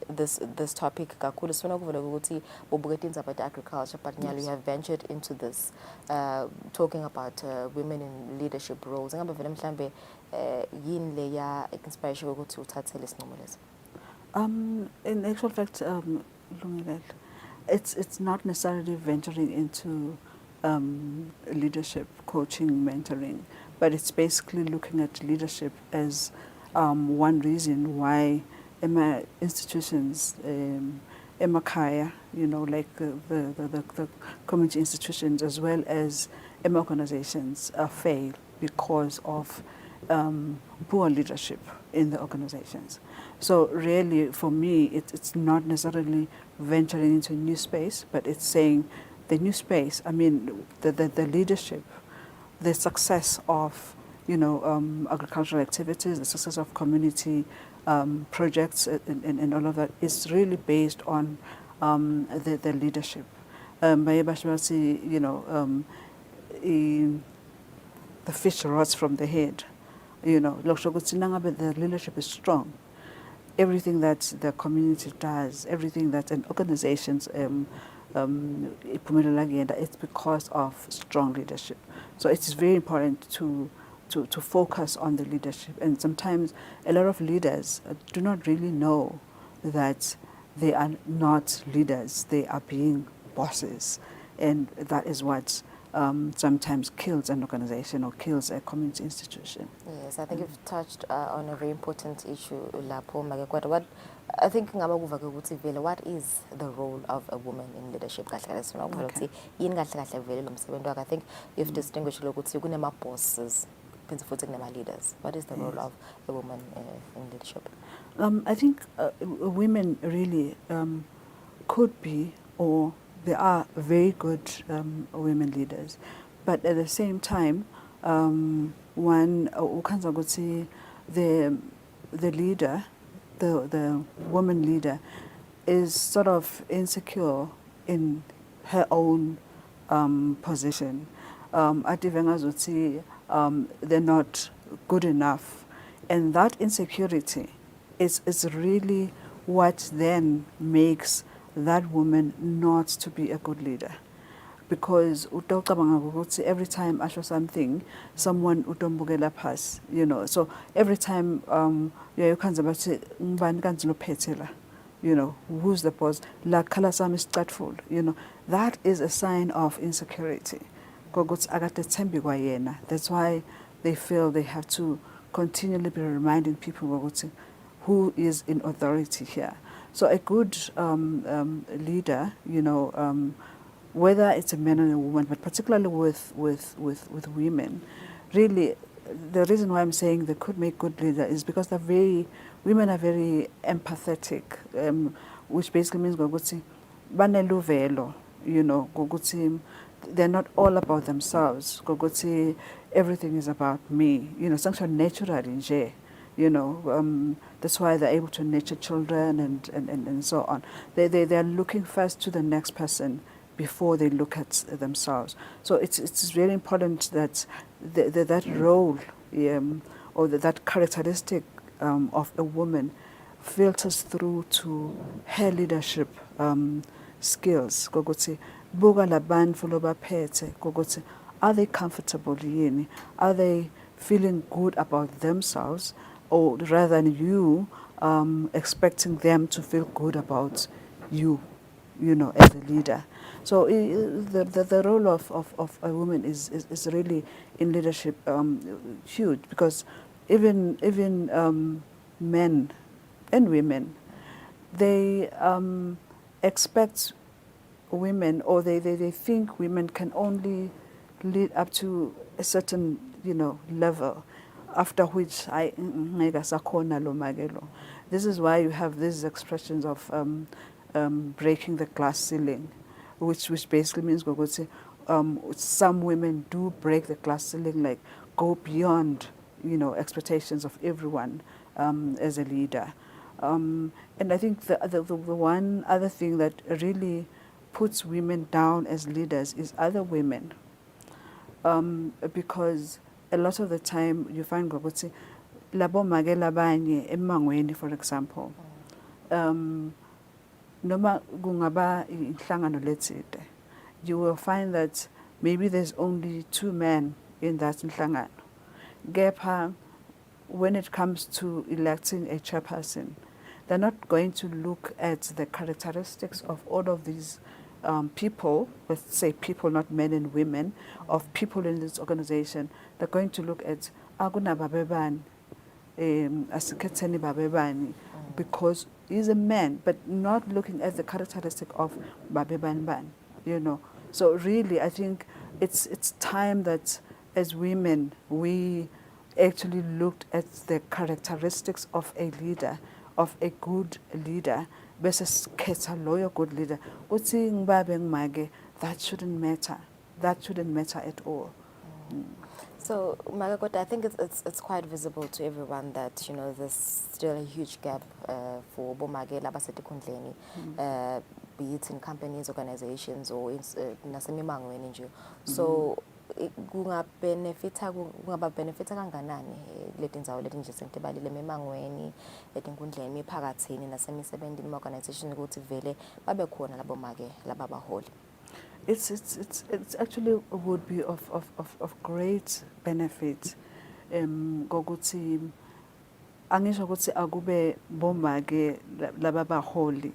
this topic kakhulu sifuna ukuvela ukuthi bobuke tindzaba the agriculture, but nyalo you have ventured into this talking about women in leadership roles. Ngabe vele mhlambe yini le ya inspiration ukuthi uthathe lesinqumo lesi?
In actual fact, Lungelelo, it's not necessarily venturing into leadership, coaching, mentoring, but it's basically looking at leadership as one reason why institutions, Emakaya, you know, like the community institutions as well as organizations fail because of poor leadership in the organizations. So really, for me, it's not necessarily venturing into a new space, but it's saying the new space, I mean, the leadership, the success of, you know, agricultural activities, the success of community projects and all of that is really based on the leadership. You know, the fish rots from the head. You know, the leadership is strong. Everything that the community does, everything that an organization's it's because of strong leadership. So it's very important to focus on the leadership. And sometimes a lot of leaders do not really know that they are not leaders, they are being bosses. And that is what sometimes kills an organization or kills a community institution.
Yes, I think you've touched on a very important issue, Lapo Magekwata. What I think what is the role of a woman in leadership? I think you've distinguished bosses, leaders. What is the role of a woman in leadership?
I think women really could be, or there are very good women leaders, but at the same time, one the leader, the woman leader, is sort of insecure in her own position. They're not good enough, and that insecurity is really what then makes that woman not to be a good leader. Because every time I show something, someone utombukela pass, you know. So every time you know, who's the boss? La kala sami startful, you know. That is a sign of insecurity. That's why they feel they have to continually be reminding people who is in authority here. So a good leader, you know, whether it's a man or a woman, but particularly with women, really, the reason why I'm saying they could make good leaders is because women are very empathetic, which basically means you know, they're not all about themselves. Everything is about me. You know, something naturally, you know, that's why they're able to nurture children and so on. They're looking first to the next person before they look at themselves. So it's very important that that role or that characteristic of a woman filters through to her leadership skills. Kokuthi buka labantu lobaphethe kokuthi are they comfortable yini? Are they feeling good about themselves, or rather than you expecting them to feel good about you, as a leader. So the role of a woman is really in leadership huge, because even men and women, they expect women, or they think women can only lead up to a certain level, after which this is why you have these expressions of breaking the glass ceiling, which basically means some women do break the glass ceiling, like go beyond expectations of everyone as a leader. And I think the one other thing that really puts women down as leaders is other women, because a lot of the time you find ukuthi labo make labanye emangweni, for example, noma kungaba inhlangano lethide, you will find that maybe there's only 2 men in that inhlangano. Kepha when it comes to electing a chairperson, they're not going to look at the characteristics of all of these people, let's say people, not men and women, of people in this organization. They're going to look at Aguna Babebani, Asiketseni Babebani, because he's a man, but not looking at the characteristic of Babebani Ban, So really, I think it's time that as women, we actually looked at the characteristics of a leader, of a good leader, versus a loyal good leader. That shouldn't matter. That shouldn't matter at all.
So, Magakota, I think it's quite visible to everyone that there's still a huge gap for bomage labaseti kundleni, be it in companies, organizations, or in nasemimangweni nje. So kungaba benefita kanganani leti ndzawo leti nje sengitibalile emimangweni, etinkundleni, emiphakathini, nasemisebenzini, organization ukuthi vele babe khona labo make lababaholi.
It's actually would be of great benefit ngokuthi angisho ukuthi akube bomake lababaholi.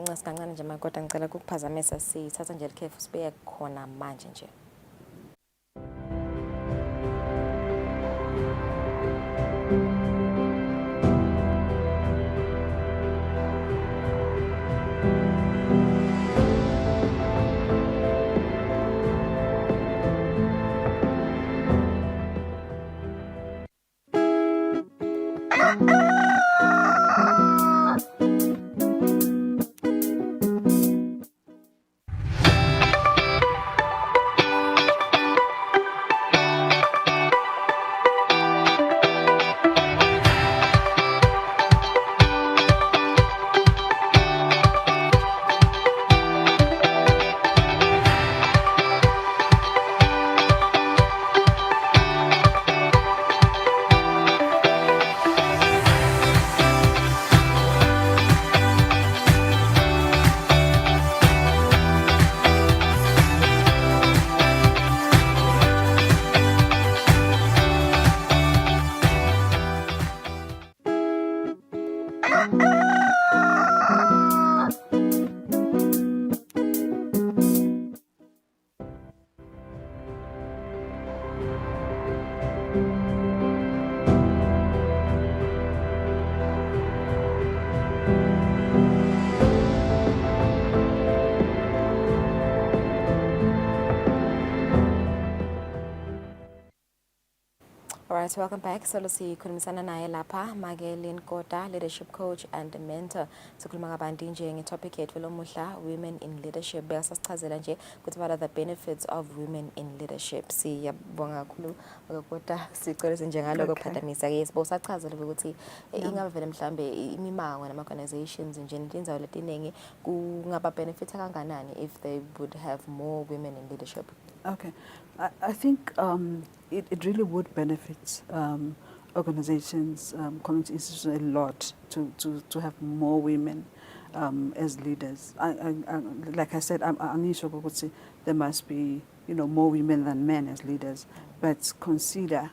Ncasikangane nje makodwa ngicela ukuphazamisa, sithatha nje likhefu sibeke khona manje nje. Alright, welcome back. So sikhulumisana naye lapha Magelin Kota, leadership coach and mentor. Sikhuluma kabanti nje ngetopic yethu lomuhla, women in leadership. Beyasasichazela nje ukuthi what are the benefits of women in leadership. Siyabonga kakhulu Kota, sicelise nje ngaloko kuphatamisa ke sibosachazela ukuthi ingabe vele mhlambe imimango nama organizations nje indzawo letiningi kungaba benefit kanganani if they would have more women in leadership.
Okay, I think it really would benefit organizations, community institutions a lot to have more women as leaders. Like I said, I'm sure there must be, more women than men as leaders, but consider,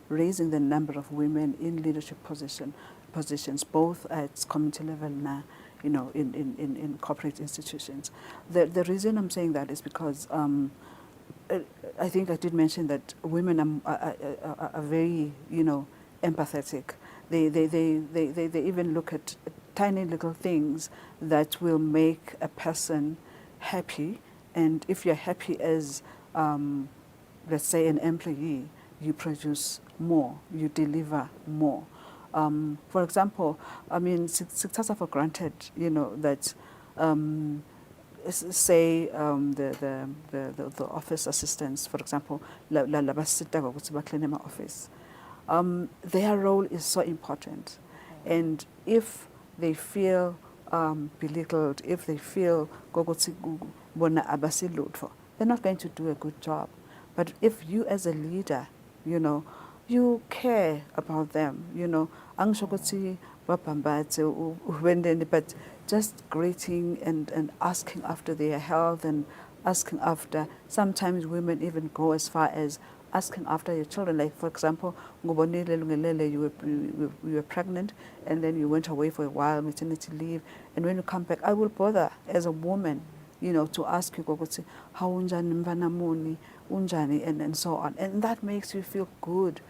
raising the number of women in leadership positions, both at community level now, in corporate institutions. The reason I'm saying that is because I think I did mention that women are very, empathetic. They even look at tiny little things that will make a person happy. And if you're happy as, let's say, an employee, you produce more, you deliver more. For example, I mean, sikuthatha for granted, that say the office assistants, for example, office, their role is so important. And if they feel belittled, if they feel they're not going to do a good job. But if you as a leader, you care about them, but just greeting and asking after their health and asking after, sometimes women even go as far as asking after your children. Like, for example, you were pregnant and then you went away for a while, maternity leave, and when you come back, I will bother as a woman, to ask you, how unjani mvana muni, unjani, and so on. And that makes you feel good,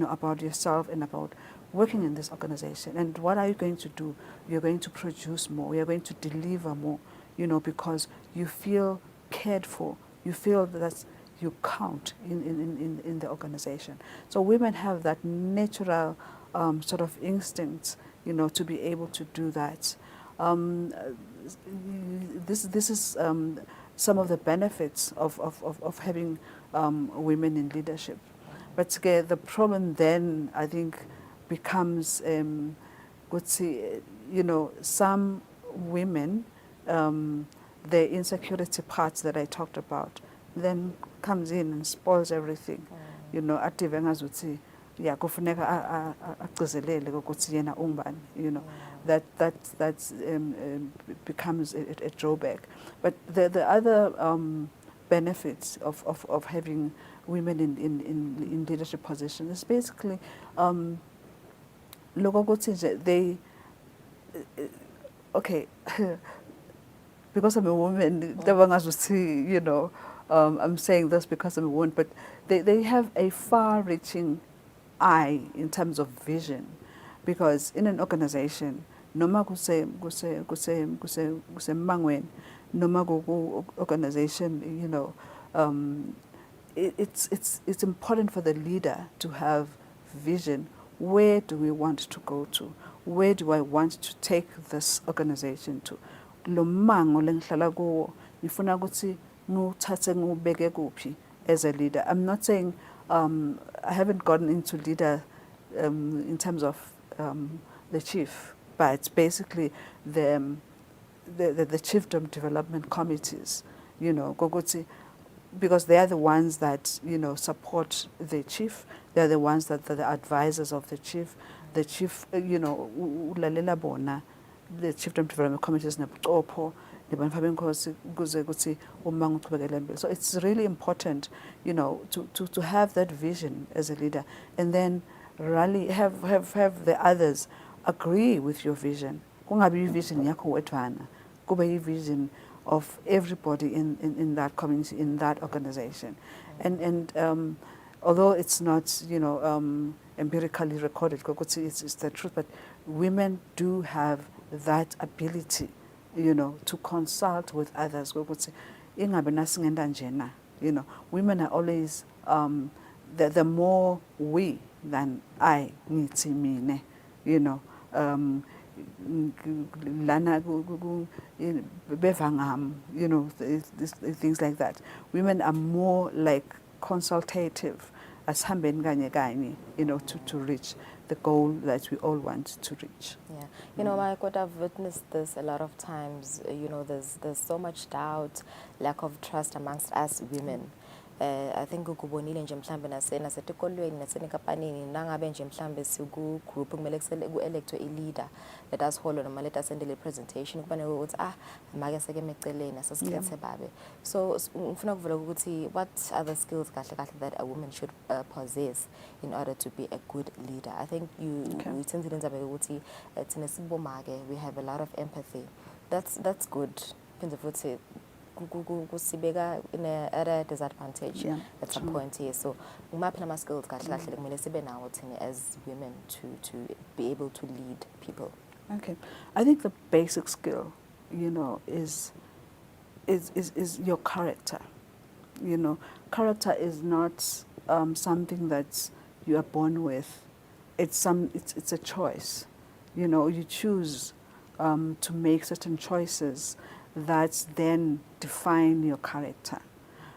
about yourself and about working in this organization. And what are you going to do? You're going to produce more. You're going to deliver more, because you feel cared for. You feel that you count in the organization. So women have that natural sort of instinct, to be able to do that. This is some of the benefits of having women in leadership. But the problem then, I think, becomes, some women, the insecurity parts that I talked about, then comes in and spoils everything. Active ngazuthi yeah kufuneka agcizelele ukuthi yena ungubani, that becomes a drawback. But the other benefits of having women in leadership positions is basically they okay because I'm a woman, I'm saying this because I'm a woman, but they have a far-reaching eye in terms of vision, because in an organization, noma kuse mangweni, noma ku organization, it's important for the leader to have vision. Where do we want to go to? Where do I want to take this organization to? Lo mango lengihlala kuwo ngifuna ukuthi nguthathe ngubeke kuphi as a leader. I'm not saying I haven't gotten into leader in terms of the chief, but basically the chiefdom development committees, because they are the ones that support the chief. They are the ones that are the advisors of the chief. The chief, ulalela bona. The chiefdom development committees nebuchopho nebantu benkosi kuze ukuthi uma ngiqhubekela phambili. So it's really important, to have that vision as a leader, and then rally have the others agree with your vision. Kungabi vision yakho wedwana, kube vision of everybody in that community, in that organization. And although it's not, empirically recorded, it's the truth, but women do have that ability, to consult with others. Women are always, the more we than I, mine, things like that. Women are more like consultative, as to reach the goal that we all want to reach.
Yeah, Mike, I've witnessed this a lot of times. There's so much doubt, lack of trust amongst us women. I think ukubonile nje mhlambe nasetikolweni nasenkampanini nangabe nje mhlambe siku group kumele ku-electwe i-leader let us hold noma let us send le presentation kufanele ukuthi make seke meceleni asesikhethe babe so ngifuna ukuvula ukuthi what are the skills kahle kahle that a woman should possess in order to be a good leader. I think uyithenzile indaba yokuthi thina sibomake we have a lot of empathy. That's good. Phinde futhi kusibeka at a disadvantage at some point here. So ngimaphi nama skills kahle kahle kumele sibe nawo thina as women to be able to lead people.
Okay, I think the basic skill, is your character. Character is not something that you are born with. It's a choice. You choose to make certain choices that then define your character.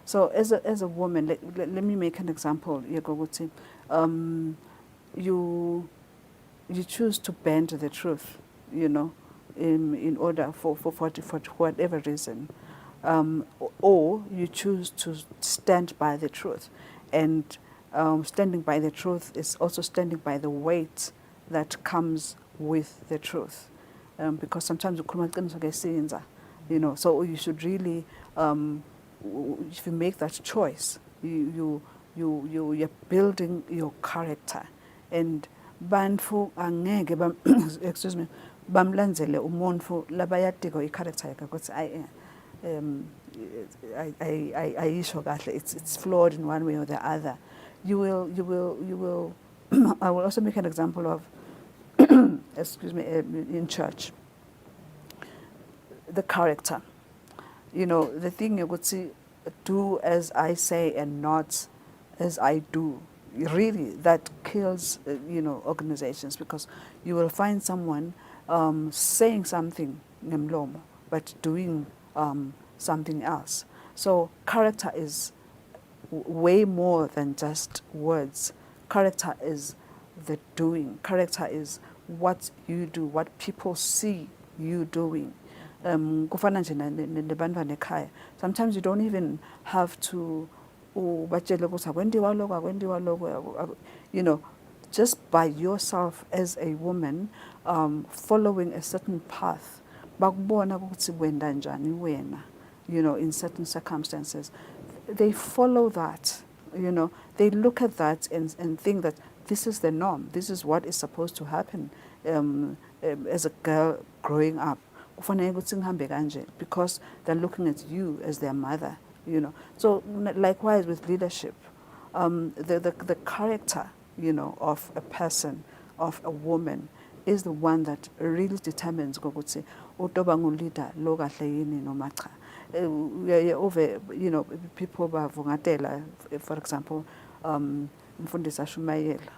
So as a woman, let me make an example. You choose to bend the truth, in order for whatever reason. Or you choose to stand by the truth. And standing by the truth is also standing by the weight that comes with the truth. Because sometimes so you should really, if you make that choice, you're building your character. And bantu angeke excuse me bamlandzele umuntu labayadiko i-character yakhe ukuthi ayisho kahle, it's flawed in one way or the other. You will I will also make an example of excuse me, in church, the character. The thing you would see, do as I say and not as I do. Really, that kills, organizations, because you will find someone saying something, but doing something else. So character is way more than just words. Character is the doing. Character is what you do, what people see you doing. Sometimes you don't even have to just by yourself as a woman, following a certain path, in certain circumstances, they follow that, they look at that and think that this is the norm, this is what is supposed to happen as a girl growing up. Because they're looking at you as their mother, So likewise with leadership, the character, of a person, of a woman, is the one that really determines ukuthi utoba leader lo kahle yini noma cha. Over, people bavungatela, for example, Mfundisa Shumayela.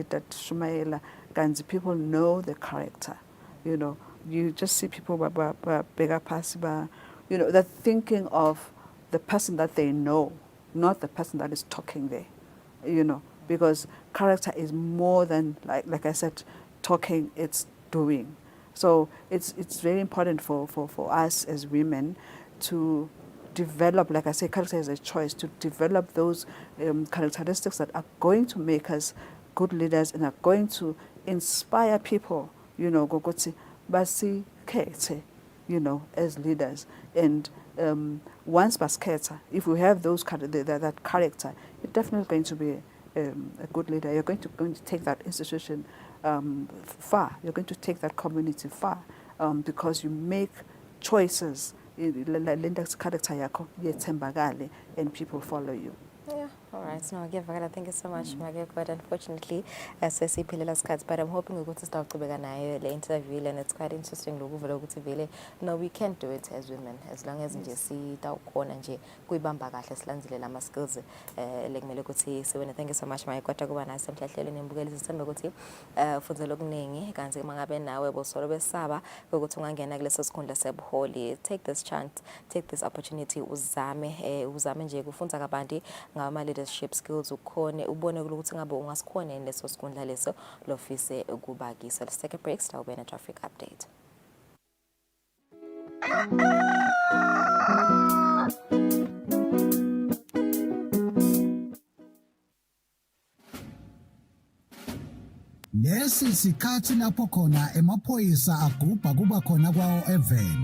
That Shumayela, kanzi people know the character. You just see people bigger passiba, they're thinking of the person that they know, not the person that is talking there, because character is more than, like I said, talking, it's doing. So it's very important for us as women to develop, like I say, character is a choice, to develop those characteristics that are going to make us good leaders and are going to inspire people, basi kete, as leaders. And once basketa, if we have those that character, you're definitely going to be a good leader. You're going to take that institution far. You're going to take that community far, because you make choices. Linda's character yako yethembakale, and people follow you.
Yeah, all right. So thank you so much, but unfortunately, as I see Pila's cards, but I'm hoping we go to start to begin the interview, and it's quite interesting. No, we can't do it as women, as long as we see that corner and kuibamba gahle slanzile lama skills. Like me lokuthi, so thank you so much, my kwata kuba nice mhlahlelo nembukeli sisembe ukuthi fundzela okuningi kanti mangabe nawe bosolo besaba ukuthi ungangena kuleso sikhundla sebuholi. Take this chance, take this opportunity, uzame nje kufundza kabanti ngama leadership skills ukhone ubone ukuthi ngabe ungasikhona leso sikhundla leso lofise ukubakisa. Let's take a break. Stay with a traffic update.
Lesi sikhathi lapho khona emaphoyisa agubha kuba khona kwawo even.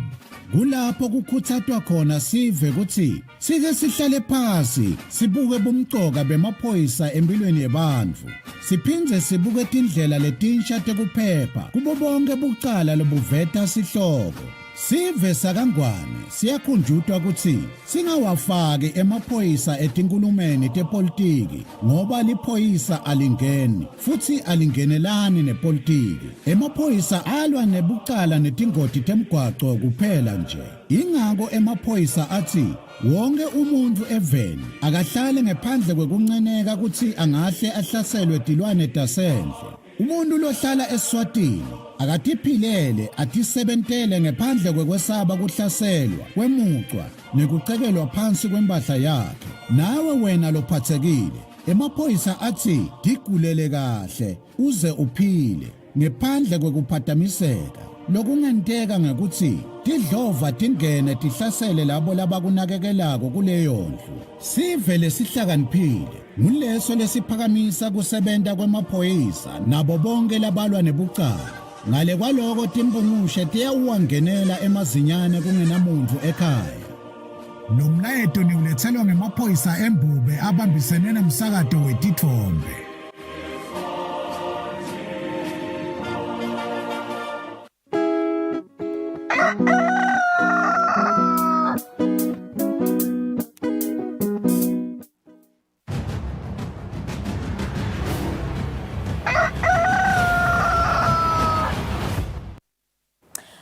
Kulapho kukuthathwa khona sive ukuthi sike sihlale phansi sibuke bumcoka bemaphoyisa empilweni yabantu. Siphindze sibuke indlela letinsha tekuphepha kubo bonke bucala lobuveta sihloko. Sive sakangwane siyakhunjutwa ukuthi singawafaki emaphoyisa etinkulumeni tepolitiki ngoba liphoyisa alingeni futhi alingenelani nepolitiki. Emaphoyisa alwa nebucala netingoti temgwaco kuphela nje. Ingako emaphoyisa athi wonke umuntu eveni akahlale ngaphandle kwekunceneka ukuthi angahle ahlaselwe tilwane tasendle. Umuntu lohlala eSwatini akatiphilele atisebentele ngaphandle kwekwesaba kuhlaselwa kwemucwa nekucekelwa phansi kwempahla yakhe. Nawe wena lophathekile emaphoyisa athi digulele kahle uze uphile ngaphandle kwekuphatamiseka. Lokungenteka ngekuthi tidlova tingene tihlasele labo labakunakekelako kuleyo ndlu. Sivele sihlakaniphile nguleso lesiphakamisa kusebenta kwemaphoyisa nabo bonke labalwa nebucala. Ngale kwaloko timbungushe tiyawuwangenela emazinyane kungenamuntu ekhaya. Lo mlayeto niulethelwa ngemaphoyisa embube abambisene nomsakato wetithombe.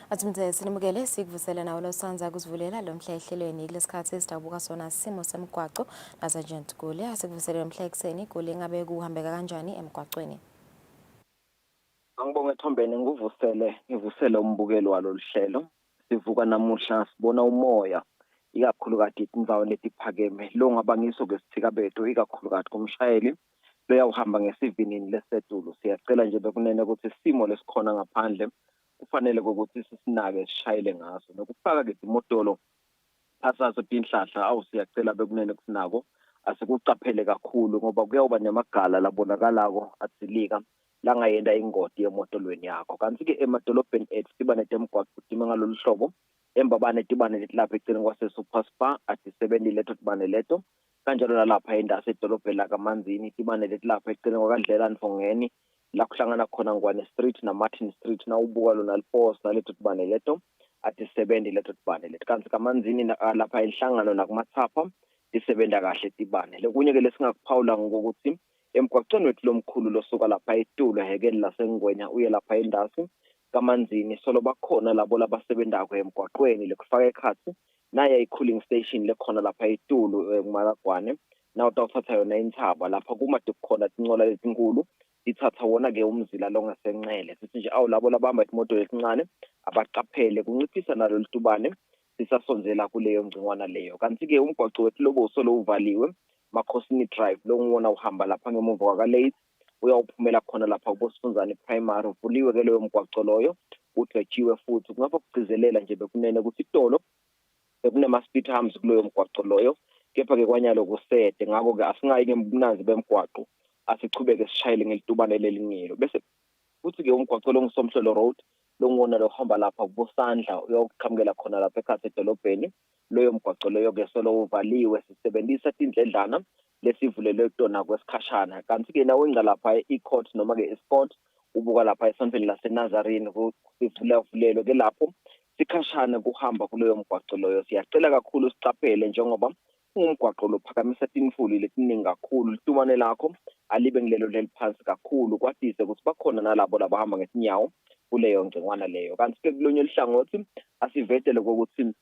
Atimze sinimukele sikuvusela nawo losanza kuzivulela lo mhla ehlelweni lesikhathi esitabuka sona simo semgwaco nasagent kule asikuvuselela mhla ekseni kule ngabe kuhambeka kanjani emgwacweni.
Angibonge Thombeni ngivusele umbukelo waloluhlelo. Sivuka namuhla sibona umoya ikakhulukazi indzawo letiphakeme lo ngabangiso kwesithika bethu ikakhulukazi kumshayeli lo yawuhamba ngesivinini lesetulu. Siyacela nje bekunene ukuthi isimo lesikhona ngaphandle kufanele ukuthi sisinake sishayele ngaso nokufaka ke imotolo phasazo tinhlahla awusiyacela bekunene kusinako asikucaphele kakhulu ngoba kuyawuba nemagala labonakalako atsilika langayenda ingoti emotolweni yakho. Kanti ke emadolobheni ethu siba netemgwaqo kudima ngalolu hlobo embabane tibane letilapha eceleni kwase Super Spa ati-7 leto tibane leto kanjalo nalapha endase edolobheni lakaManzini tibane letilapha eceleni kwakadlela Nfongeni la kuhlangana khona Ngwane Street na Martin Street na ubuka lona lipost naleto tibane leto ati-7 leto tibane leto. Kanti kaManzini lapha enhlangano nakumathapha tisebenta kahle tibane. Lokunye ke lesingakuphawula ngokuthi emgwaqweni wethu lomkhulu losuka lapha eTulo hekeni laseNgwenya uye lapha eNdasi kaManzini solo bakhona labo labasebenzako emgwaqweni lekufaka ekhathi naye i-cooling station lekhona lapha eTulo kuMaragwane na utawuthatha yona inthaba lapha kumade kukhona tincola letinkulu ithatha wona ke umzila longasenxele sithi nje awu labo labahamba imoto lesincane abaqaphele kunciphisa nalo litubane sisasonzela kuleyo ngcingwana leyo. Kanti ke umgwaqo wethu lobo solo uvaliwe Makhosini Drive lo ngiwona uhamba lapha ngemuva kwaLate uyawuphumela khona lapha kuBosifunzane Primary uvuliwe ke leyo mgwaqo loyo udletshiwe futhi kungapha kugcizelela nje bekunene ukuthi itolo bekunema speed humps kuleyo mgwaqo loyo kepha ke kwanyalo kusede ngako ke asingayi ngemnanzi bemgwaqo asichubeke sishayele ngelitubane lelingilo bese futhi ke umgwaqo lo ngisomhlolo road lo ngiwona lo hamba lapha kuBosandla uyoqhamukela khona lapha ekhaya edolobheni loyo mgwaqo loyo ke solo uvaliwe sisebenzisa indledlana lesivulelwe tona kwesikhashana. Kanti ke nawo ingcalapha eCourt noma ke eSport ubuka lapha esontweni laseNazarene kuvulelwe ke lapho sikhashana kuhamba kuleyo mgwaqo loyo. Siyacela kakhulu sicaphele njengoba umgwaqo lophakamisa tinfuli letiningi kakhulu litumane lakho alibe ngilelo leliphansi kakhulu kwatise ukuthi bakhona nalabo labahamba ngesinyawo kuleyo ngcingwana leyo. Kanti ke kulonye ihlangothi asivetele ukuthi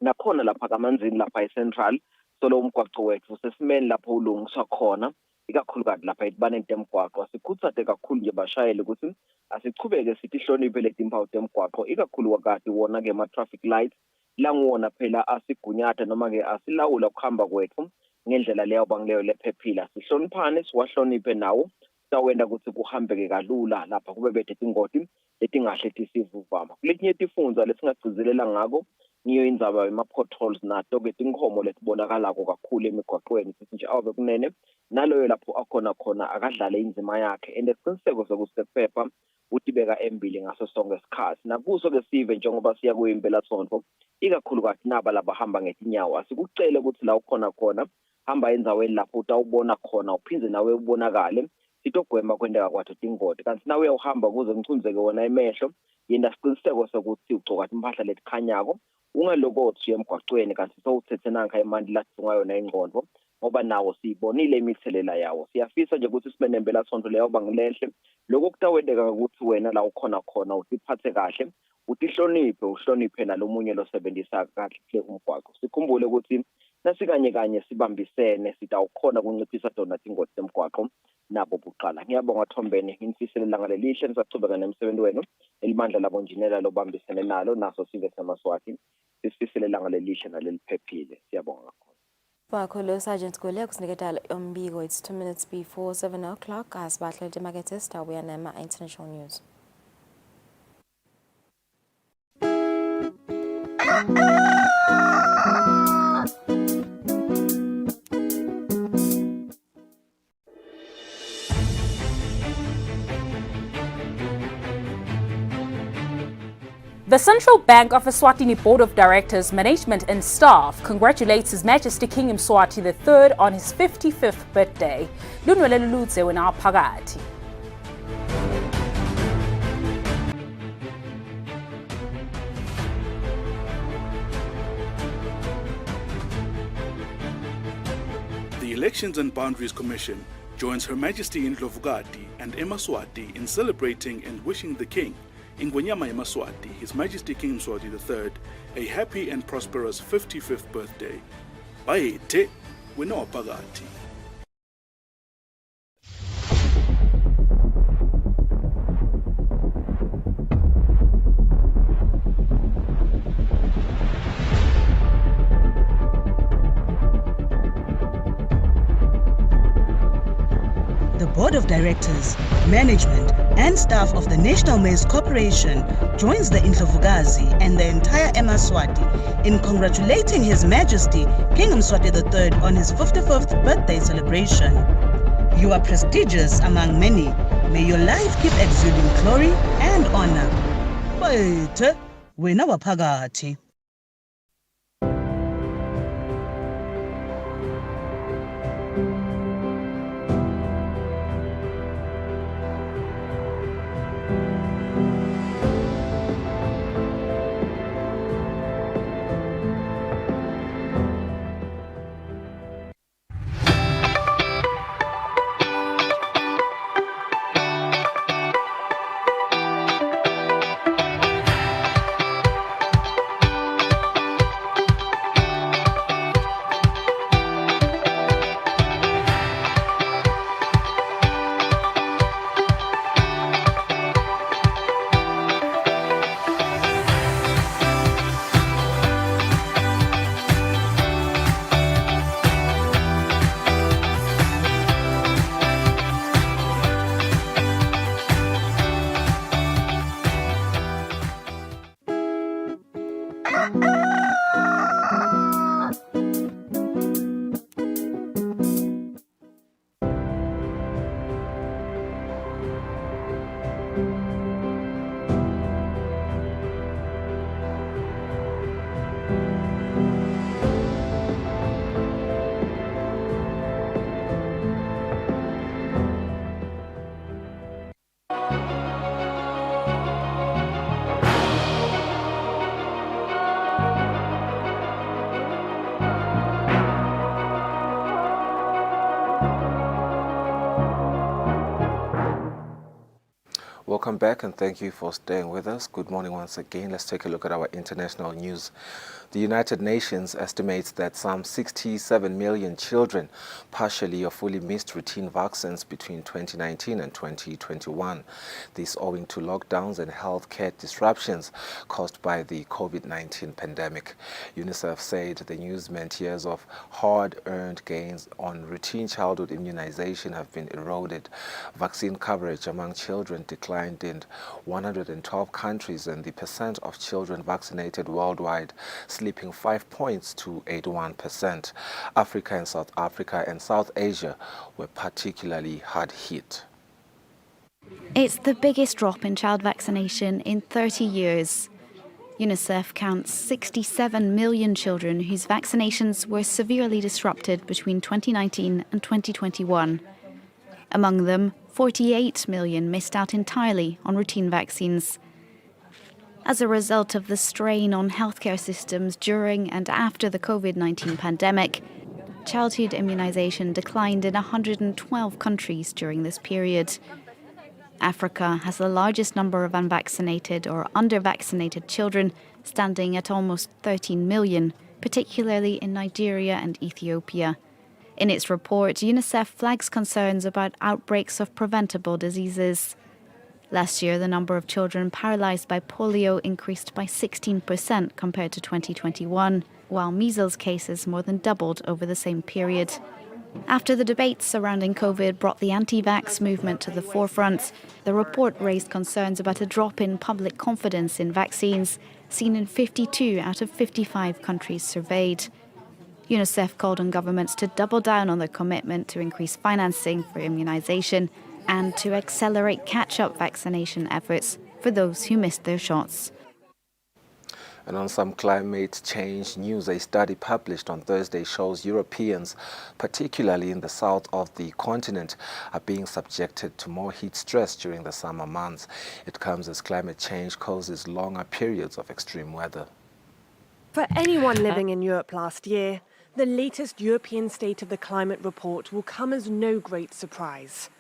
nakhona lapha kaManzini lapha eCentral solo umgwaqo wethu sesimeni lapho ulungiswa khona ikakhulukazi lapha etibane temgwaqo asikhuthathe kakhulu nje bashayele ukuthi asichubeke sithi hloniphe letimpawu temgwaqo ikakhulu wakati wona ke ama-traffic lights la ngiwona phela asigunyatha noma ke asilawula ukuhamba kwethu ngendlela leyo bangileyo lephephila sihloniphane siwahloniphe nawo sawenda ukuthi kuhambeke kalula lapha kube bethe ingoti letingahle tisivuvama kuletinye tifunza lesingagcizelela ngako ngiyo indzaba yema-potholes nato-ke tinkhomo letibonakalako kakhulu emigwaqweni sithi nje awube kunene naloyo lapho akhona khona akadlale indima yakhe and isiqiniseko sokuthi sekuphepha utibeka embili ngaso sonke isikhathi nakuso-ke sive njengoba siya kuyimpelasonto ikakhulukazi naba labahamba ngetinyawo asikucele ukuthi la ukhona khona hamba endzaweni lapho utawubona khona uphindze nawe ubonakale sitogwema kwenteka kwatho tingoti kanti nawe uyawuhamba kuze ngichunzeke wona emehlo yenda siqiniseko sokuthi ugcoka impahla letikhanyako ungalokothi emgwaqweni kanti sowuthethe nanka imandi lathunga yona ingqondo ngoba nawo siyibonile imithelela yawo siyafisa nje ukuthi sibe nempelasonto leyo bangilehle lokho kutawendeka ukuthi wena la ukhona khona utiphathe kahle uhloniphe nalomunye losebenzisa kahle umgwaqo sikhumbule ukuthi nasikanye kanye sibambisene sitawukhona kunciphisa tona tingoti zemgwaqo nabo buqala ngiyabonga Thombeni ngimfisela ilanga lelihle nisachubeka nemsebenzi wenu elimandla labonjinela lobambisene nalo naso sive semaswati sisifisela ilanga lelihle naleliphephile siyabonga kakhulu.
Wakho lo Sergeant Gole kusiniketala umbiko. It's 2 minutes before 7 o'clock. Asibahle emakethe sitawuya nema international news.
The Central Bank of Eswatini Board of Directors, Management and Staff congratulates His Majesty King Mswati III on his 55th birthday. Lunwele lulutse wena phakathi.
The Elections and Boundaries Commission joins Her Majesty in Ndlovukati and eMaswati in celebrating and wishing the King, Ingwenyama eMaswati, His Majesty King Mswati III, a happy and prosperous 55th birthday. Bayete, wena phakathi.
The Board of Directors, Management and Staff of the National Maize Corporation joins the Indlovukazi and the entire eMaswati in congratulating His Majesty King Mswati III on his 55th birthday celebration. You are prestigious among many. May your life keep exuding glory and honor. Bayethe, wena waphakathi.
Welcome back and thank you for staying with us. Good morning once again. Let's take a look at our international news. The United Nations estimates that some 67 million children partially or fully missed routine vaccines between 2019 and 2021. This owing to lockdowns and healthcare disruptions caused by the COVID-19 pandemic. UNICEF said the news meant years of hard-earned gains on routine childhood immunization have been eroded. Vaccine coverage among children declined performed in 112 countries, and the percent of children vaccinated worldwide slipping 5 points to 81%. Africa and South Asia were particularly hard hit.
It's the biggest drop in child vaccination in 30 years. UNICEF counts 67 million children whose vaccinations were severely disrupted between 2019 and 2021. Among them, 48 million missed out entirely on routine vaccines. As a result of the strain on healthcare systems during and after the COVID-19 pandemic, childhood immunization declined in 112 countries during this period. Africa has the largest number of unvaccinated or under-vaccinated children, standing at almost 13 million, particularly in Nigeria and Ethiopia. In its report, UNICEF flags concerns about outbreaks of preventable diseases. Last year, the number of children paralyzed by polio increased by 16% compared to 2021, while measles cases more than doubled over the same period. After the debates surrounding COVID brought the anti-vax movement to the forefront, the report raised concerns about a drop in public confidence in vaccines, seen in 52 out of 55 countries surveyed. UNICEF called on governments to double down on their commitment to increase financing for immunization and to accelerate catch-up vaccination efforts for those who missed their shots.
And on some climate change news, a study published on Thursday shows Europeans, particularly in the south of the continent, are being subjected to more heat stress during the summer months. It comes as climate change causes longer periods of extreme weather.
For anyone living in Europe last year, the latest European State of the Climate report will come as no great surprise.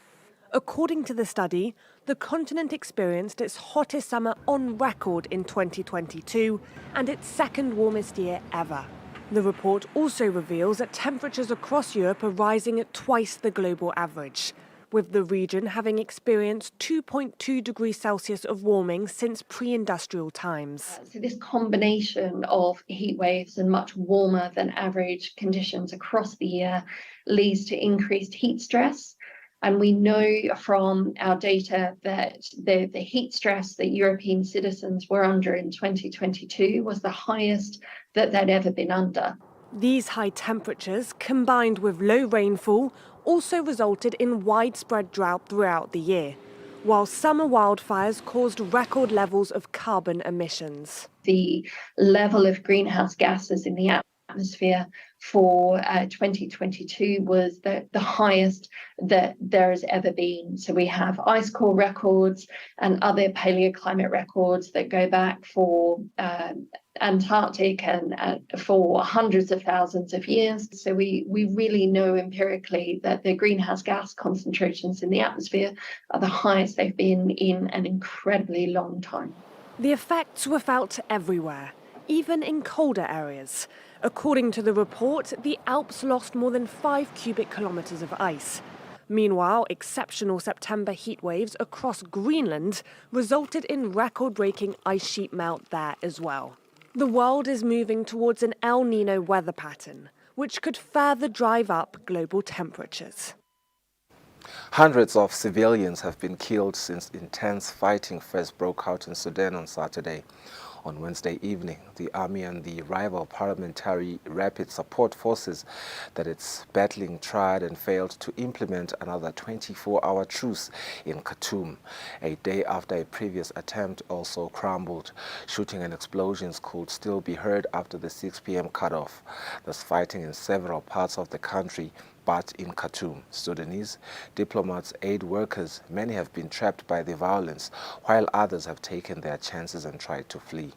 According to the study, the continent experienced its hottest summer on record in 2022 and its second warmest year ever. The report also reveals that temperatures across Europe are rising at twice the global average, with the region having experienced 2.2 degrees Celsius of warming since pre-industrial times.
So this combination of heat waves and much warmer than average conditions across the year leads to increased heat stress. And we know from our data that the heat stress that European citizens were under in 2022 was the highest that they'd ever been under.
These high temperatures, combined with low rainfall, also resulted in widespread drought throughout the year, while summer wildfires caused record levels of carbon emissions.
The level of greenhouse gases in the atmosphere for 2022 was the highest that there has ever been. So we have ice core records and other paleoclimate records that go back for Antarctic and for hundreds of thousands of years. So we really know empirically that the greenhouse gas concentrations in the atmosphere are the highest they've been in an incredibly long time.
The effects were felt everywhere, even in colder areas. According to the report, the Alps lost more than 5 cubic kilometres of ice. Meanwhile, exceptional September heat waves across Greenland resulted in record-breaking ice sheet melt there as well. The world is moving towards an El Niño weather pattern, which could further drive up global temperatures.
Hundreds of civilians have been killed since intense fighting first broke out in Sudan on Saturday. On Wednesday evening, the army and the rival paramilitary rapid support forces that it's battling tried and failed to implement another 24-hour truce in Khartoum. A day after a previous attempt also crumbled. Shooting and explosions could still be heard after the 6 p.m. cutoff. There's fighting in several parts of the country, but in Khartoum, Sudanese diplomats, aid workers, many have been trapped by the violence, while others have taken their chances and tried to flee.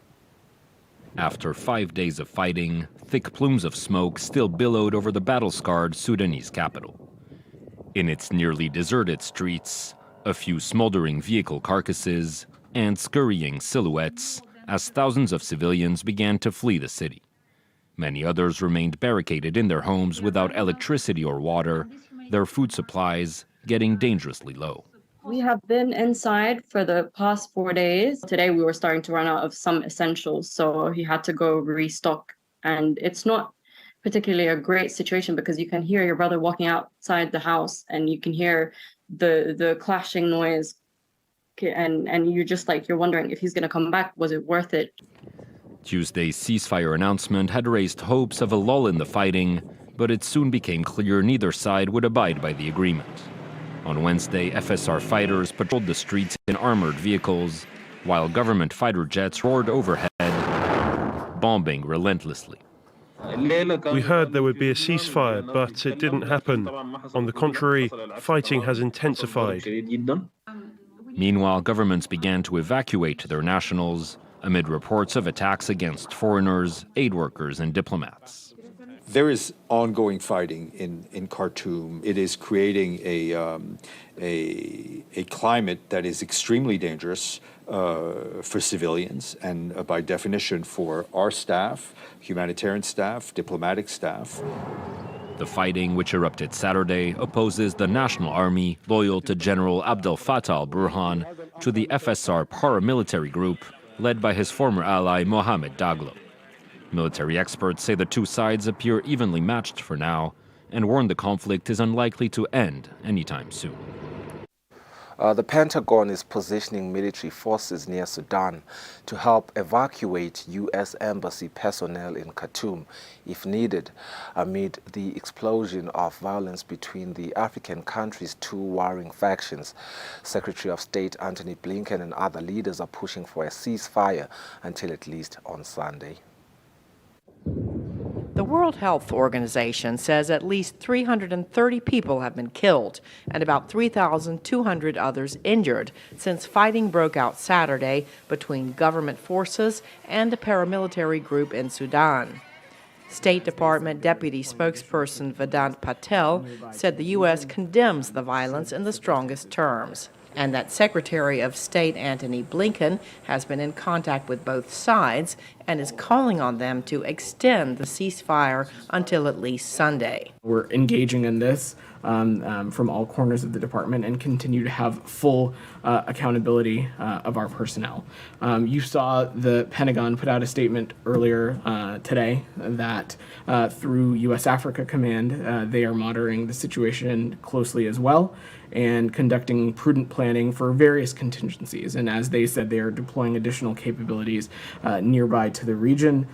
After 5 days of fighting, thick plumes of smoke still billowed over the battle-scarred Sudanese capital. In its nearly deserted streets, a few smoldering vehicle carcasses and scurrying silhouettes as thousands of civilians began to flee the city. Many others remained barricaded in their homes without electricity or water, their food supplies getting dangerously low.
We have been inside for the past 4 days. Today we were starting to run out of some essentials, so he had to go restock. And it's not particularly a great situation because you can hear your brother walking outside the house and you can hear the clashing noise and you're wondering if he's going to come back. Was it worth it?
Tuesday's ceasefire announcement had raised hopes of a lull in the fighting, but it soon became clear neither side would abide by the agreement. On Wednesday, FSR fighters patrolled the streets in armored vehicles, while government fighter jets roared overhead, bombing relentlessly.
We heard there would be a ceasefire, but it didn't happen. On the contrary, fighting has intensified.
Meanwhile, governments began to evacuate their nationals amid reports of attacks against foreigners, aid workers, and diplomats.
There is ongoing fighting in Khartoum. It is creating a climate that is extremely dangerous for civilians and by definition for our staff, humanitarian staff, diplomatic staff.
The fighting, which erupted Saturday, opposes the National Army, loyal to General Abdel Fattah al-Burhan, to the FSR paramilitary group, led by his former ally Mohamed Daglo. Military experts say the two sides appear evenly matched for now and warn the conflict is unlikely to end anytime soon.
The Pentagon is positioning military forces near Sudan to help evacuate U.S. Embassy personnel in Khartoum if needed, amid the explosion of violence between the African country's two warring factions. Secretary of State Antony Blinken and other leaders are pushing for a ceasefire until at least on Sunday.
The World Health Organization says at least 330 people have been killed and about 3,200 others injured since fighting broke out Saturday between government forces and a paramilitary group in Sudan. State Department Deputy Spokesperson Vedant Patel said the U.S. condemns the violence in the strongest terms, and that Secretary of State Antony Blinken has been in contact with both sides and is calling on them to extend the ceasefire until at least Sunday.
We're engaging in this from all corners of the department and continue to have full accountability of our personnel. You saw the Pentagon put out a statement earlier today that through U.S. Africa Command, they are monitoring the situation closely as well and conducting prudent planning for various contingencies. And as they said, they are deploying additional capabilities nearby to the region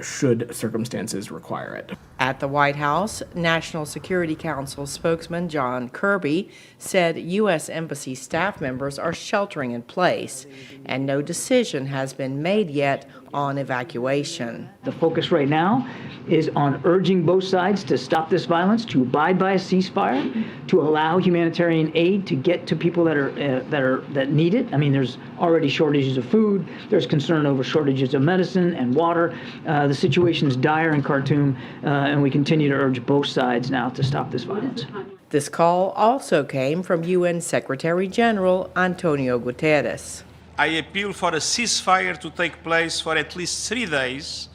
should circumstances require it.
At the White House, National Security Council spokesman John Kirby said U.S. Embassy staff members are sheltering in place, and no decision has been made yet on evacuation.
The focus right now is on urging both sides to stop this violence, to abide by a ceasefire, to allow humanitarian aid to get to people that need it. I mean, there's already shortages of food. There's concern over shortages of medicine and water. The situation is dire in Khartoum, and we continue to urge both sides now to stop this violence.
This call also came from UN Secretary General Antonio Guterres.
I appeal for a ceasefire to take place for at least 3 days,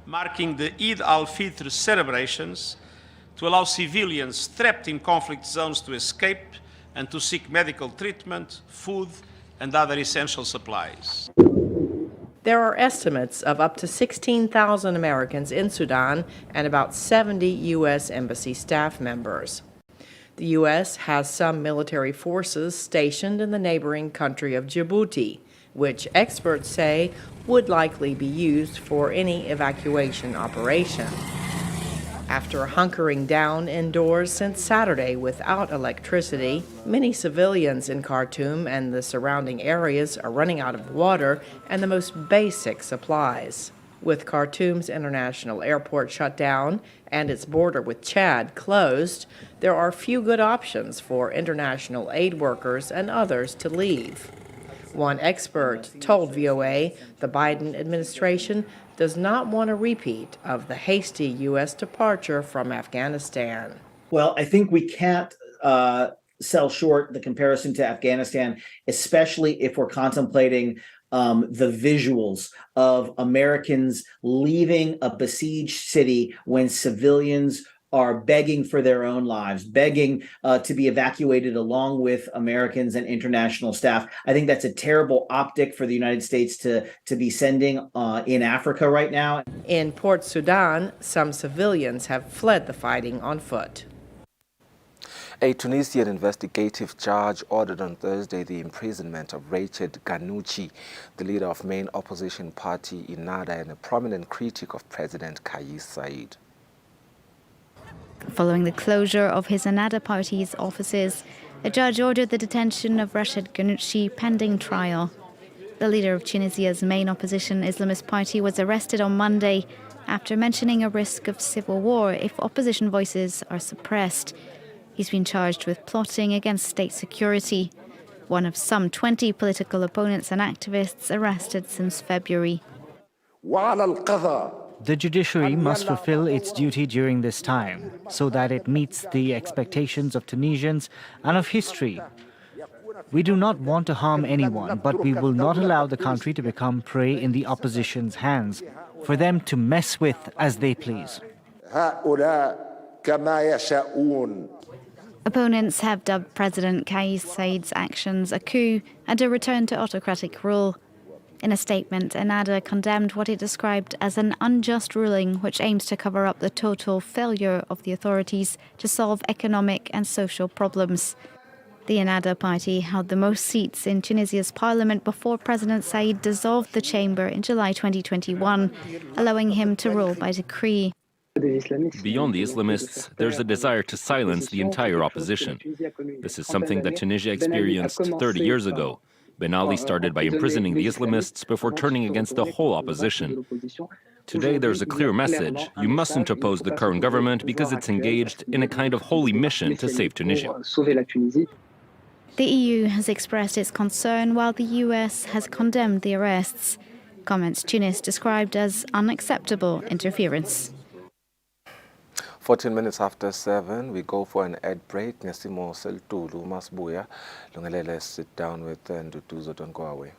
marking the Eid al-Fitr celebrations, to allow civilians trapped in conflict zones to escape and to seek medical treatment, food, and other essential supplies.
There are estimates of up to 16,000 Americans in Sudan and about 70 U.S. Embassy staff members. The U.S. has some military forces stationed in the neighboring country of Djibouti, which experts say would likely be used for any evacuation operation. After hunkering down indoors since Saturday without electricity, many civilians in Khartoum and the surrounding areas are running out of water and the most basic supplies. With Khartoum's international airport shut down and its border with Chad closed, there are few good options for international aid workers and others to leave. One expert told VOA the Biden administration does not want a repeat of the hasty U.S. departure from Afghanistan.
Well, I think we can't sell short the comparison to Afghanistan, especially if we're contemplating the visuals of Americans leaving a besieged city when civilians are begging for their own lives, begging to be evacuated along with Americans and international staff. I think that's a terrible optic for the United States to be sending in Africa right now.
In Port Sudan, some civilians have fled the fighting on foot.
A Tunisian investigative judge ordered on Thursday the imprisonment of Rachid Ghannouchi, the leader of main opposition party Ennahda and a prominent critic of President Kais Saied.
Following the closure of his Ennahda party's offices, a judge ordered the detention of Rachid Ghannouchi pending trial. The leader of Tunisia's main opposition Islamist party was arrested on Monday after mentioning a risk of civil war if opposition voices are suppressed. He's been charged with plotting against state security, one of some 20 political opponents and activists arrested since February.
The judiciary must fulfill its duty during this time so that it meets the expectations of Tunisians and of history. We do not want to harm anyone, but we will not allow the country to become prey in the opposition's hands, for them to mess with as they please.
Opponents have dubbed President Kais Saied's actions a coup and a return to autocratic rule. In a statement, Ennahda condemned what it described as an unjust ruling which aims to cover up the total failure of the authorities to solve economic and social problems. The Ennahda party held the most seats in Tunisia's parliament before President Saied dissolved the chamber in July 2021, allowing him to rule by decree.
Beyond the Islamists, there's a desire to silence the entire opposition. This is something that Tunisia experienced 30 years ago. Ben Ali started by imprisoning the Islamists before turning against the whole opposition. Today there's a clear message. You mustn't oppose the current government because it's engaged in a kind of holy mission to save Tunisia.
The EU has expressed its concern while the US has condemned the arrests. Comments Tunis described as unacceptable interference.
14 minutes after 7, we go for an ad break. Nesimo Seltulu Masbuya. Lungelele, sit down with Ndutuzo, don't go away.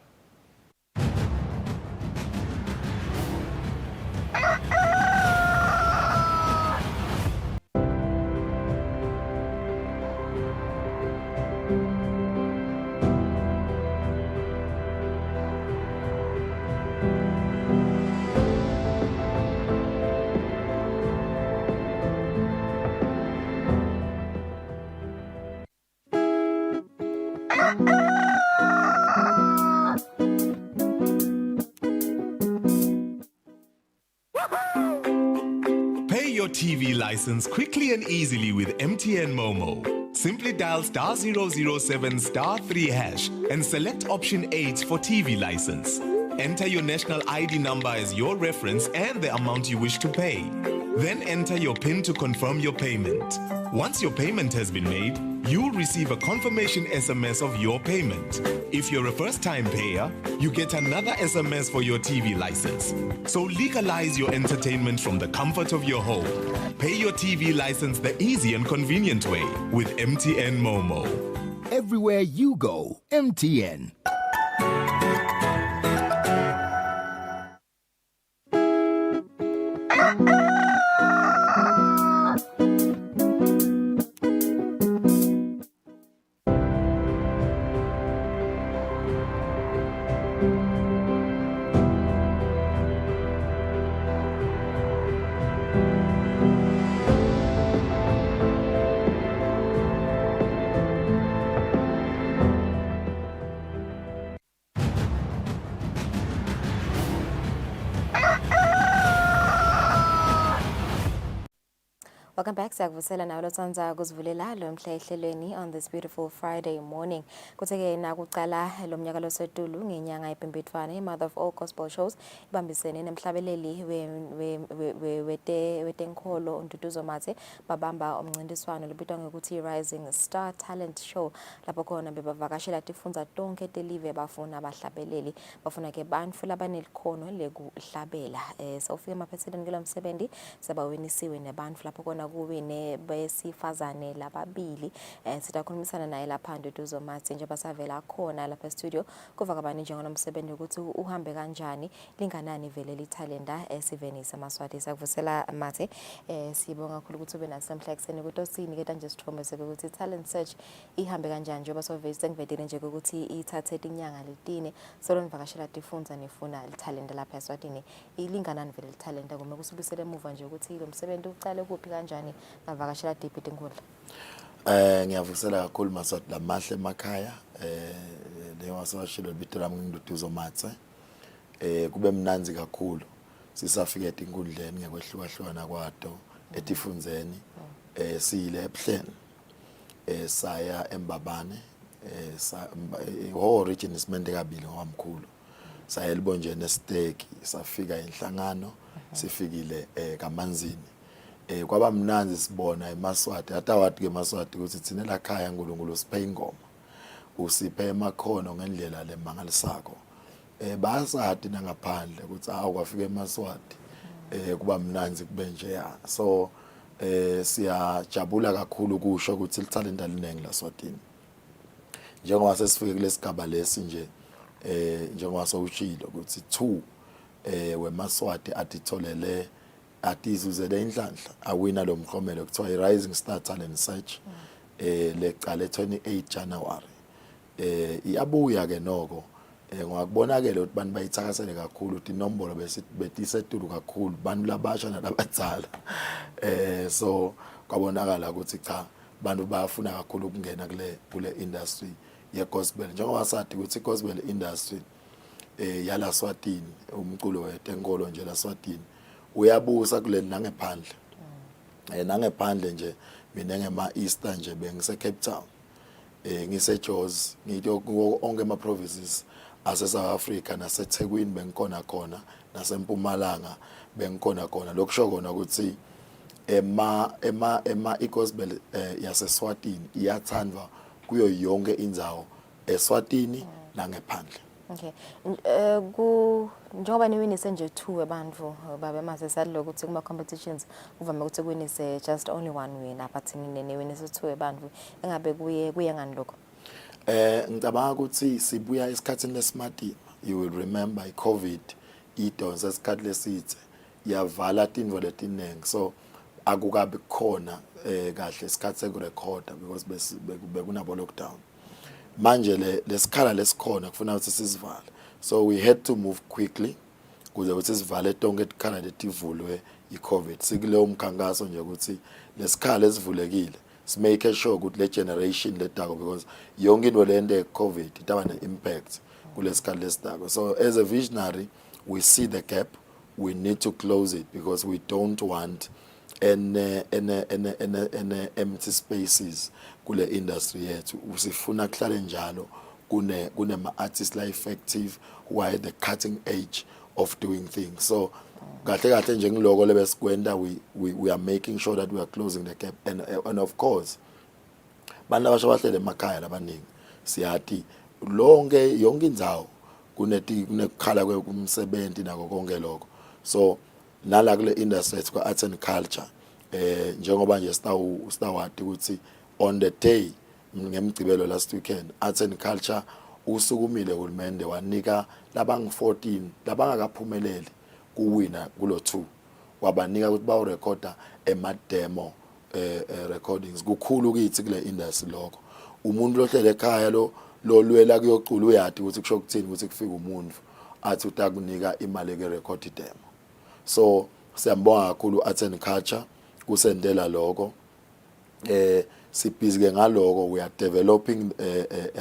Pay your TV license quickly and easily with MTN Momo. Simply dial *007 *3# and select option 8 for TV license. Enter your national ID number as your reference and the amount you wish to pay. Then enter your PIN to confirm your payment. Once your payment has been made, you'll receive a confirmation SMS of your payment. If you're a first-time payer, you get another SMS for your TV license. So legalize your entertainment from the comfort of your home. Pay your TV license the easy and convenient way with MTN Momo.
Everywhere you go, MTN.
Welcome back. Sakuvusela nawe lotsanza kuzivulela lo mhla ehlelweni on this beautiful Friday morning. Kutheke nakuqala lo mnyaka losetulu ngenyanga ePimbidvwane, mother of all gospel shows, ibambisene nemhlabeleli wetenkolo uNduduzo Mathe babamba umncintiswano libitwa ngokuthi Rising Star Talent Show. Lapho khona bebavakashela tifundza tonke telive bafuna abahlabeleli, bafuna ke bantfu labanelikhono lekuhlabela. Sawufika emaphethelweni kulo msebenzi sabawinisiwe nebantfu lapho khona kuwine besifazane lababili. Sitakhulumisana naye lapha Nduduzo Mathe njengoba savela khona lapha e-studio kuva kabani njengomsebenzi ukuthi uhambe kanjani linganani vele lithalenta esiveni samaswati. Sakuvusela Mathe, sibonga kakhulu ukuthi ube naso namhla ekseni ukuthi osiniketa nje sithombe ukuthi talent search ihambe kanjani njengoba sengivedile nje ukuthi ithathe inyanga letine solo nivakashela tifundza nifuna lithalenta lapha eSwatini. Ilinganani vele lithalenta kuma kusubisele emuva nje ukuthi lo msebenzi uqale kuphi kanjani navakashela diphi inkundla?
Ngiyavusela kakhulu Maswati lamahle emakhaya lewasashilo bitira nginduduzo matse kube mnanzi kakhulu sisafika etinkundleni ngekwehlukahlukana kwato etifundzeni siyile ebuhleni saya embabane ho region isimende kabili ngwamkhulu saya elibonjeni esteki safika enhlangano sifikile kamanzini kwaba mnanzi sibona eMaswati atawati ke Maswati ukuthi thina la khaya uNkulunkulu siphe ingoma usiphe emakhono ngendlela lemangalisako basathi nangaphandle ukuthi awukwafika eMaswati kuba mnanzi kube nje ya so siyajabula kakhulu kusho ukuthi lithalenta liningi la Swatini njengoba sesifike kulesigaba lesi nje njengoba sowushilo ukuthi 2 weMaswati atitholele atizuzele inhlanhla awina lo mklomelo kuthiwa i-Rising Star Talent Search lecala 28 January iyabuya ke noko ngakubonakala ukuthi bantu bayithakasele kakhulu ukuthi inombolo betisetulu kakhulu bantu labasha nalabadzala so kwabonakala ukuthi cha bantu bayafuna kakhulu ukungena kule industry ye gospel njengoba sathi ukuthi gospel industry yala Swatini umculo wetenkolo nje la Swatini uyabusa kule nangephandle nangephandle nje mina ngema Easter nje bengise Cape Town ngise Jos ngito onke ama provinces ase South Africa naseThekwini bengikhona khona naseMpumalanga bengikhona khona lokusho kona ukuthi ema igospel yaseSwatini iyathandwa kuyo yonke indzawo eSwatini nangephandle.
Okay. Njengoba niwinise nje 2 webantfu babe mase sadlo ukuthi kuma competitions uvame ukuthi kuwinise just only one winner but niwinise 2 webantfu engabe kuye ngani lokho?
Ngicabanga ukuthi sibuya esikhathini leSmartima. You will remember iCovid idonsa esikhathi lesithe yavala tindvo letiningi so akukabi khona kahle isikhathi sekurecorda because bekunabo lockdown. Manje lesikhala lesikhona kufuna ukuthi sizivale so we had to move quickly kuze ukuthi sivale tonke itikhala letivulwe iCovid sikuleyo mkhankaso nje ukuthi lesikhala esivulekile simake sure ukuthi le generation letako because yonke into lento yeCovid itaba ne-impact kulesikhala lesitako so as a visionary we see the gap we need to close it because we don't want any empty spaces kule industry yethu usifuna kuhlale njalo kune ma artists la effective who are at the cutting edge of doing things so kahle nje ngiloko lebesikwenda we are making sure that we are closing the gap and of course bantu abasha bahlele emakhaya labaningi siyathi lonke yonke indzawo kunekukhala kumsebenzi nako konke lokho so nala kule industry kwa arts and culture njengoba nje stawati ukuthi on the day ngemgcibelo last weekend arts and culture usukumile uhulumende wanika labangu 14 labangakaphumeleli kuwina kulo 2 wabanika ukuthi bawu recorder demo recordings kukhulu kithi kule industry lokho umuntu lohlele ekhaya lo lwela kuyocula uyati ukuthi kusho ukuthini ukuthi kufika umuntu athi utakunika imali ke record demo so siyambonga kakhulu arts and culture kusendela lokho sibhizi ke ngaloko we are developing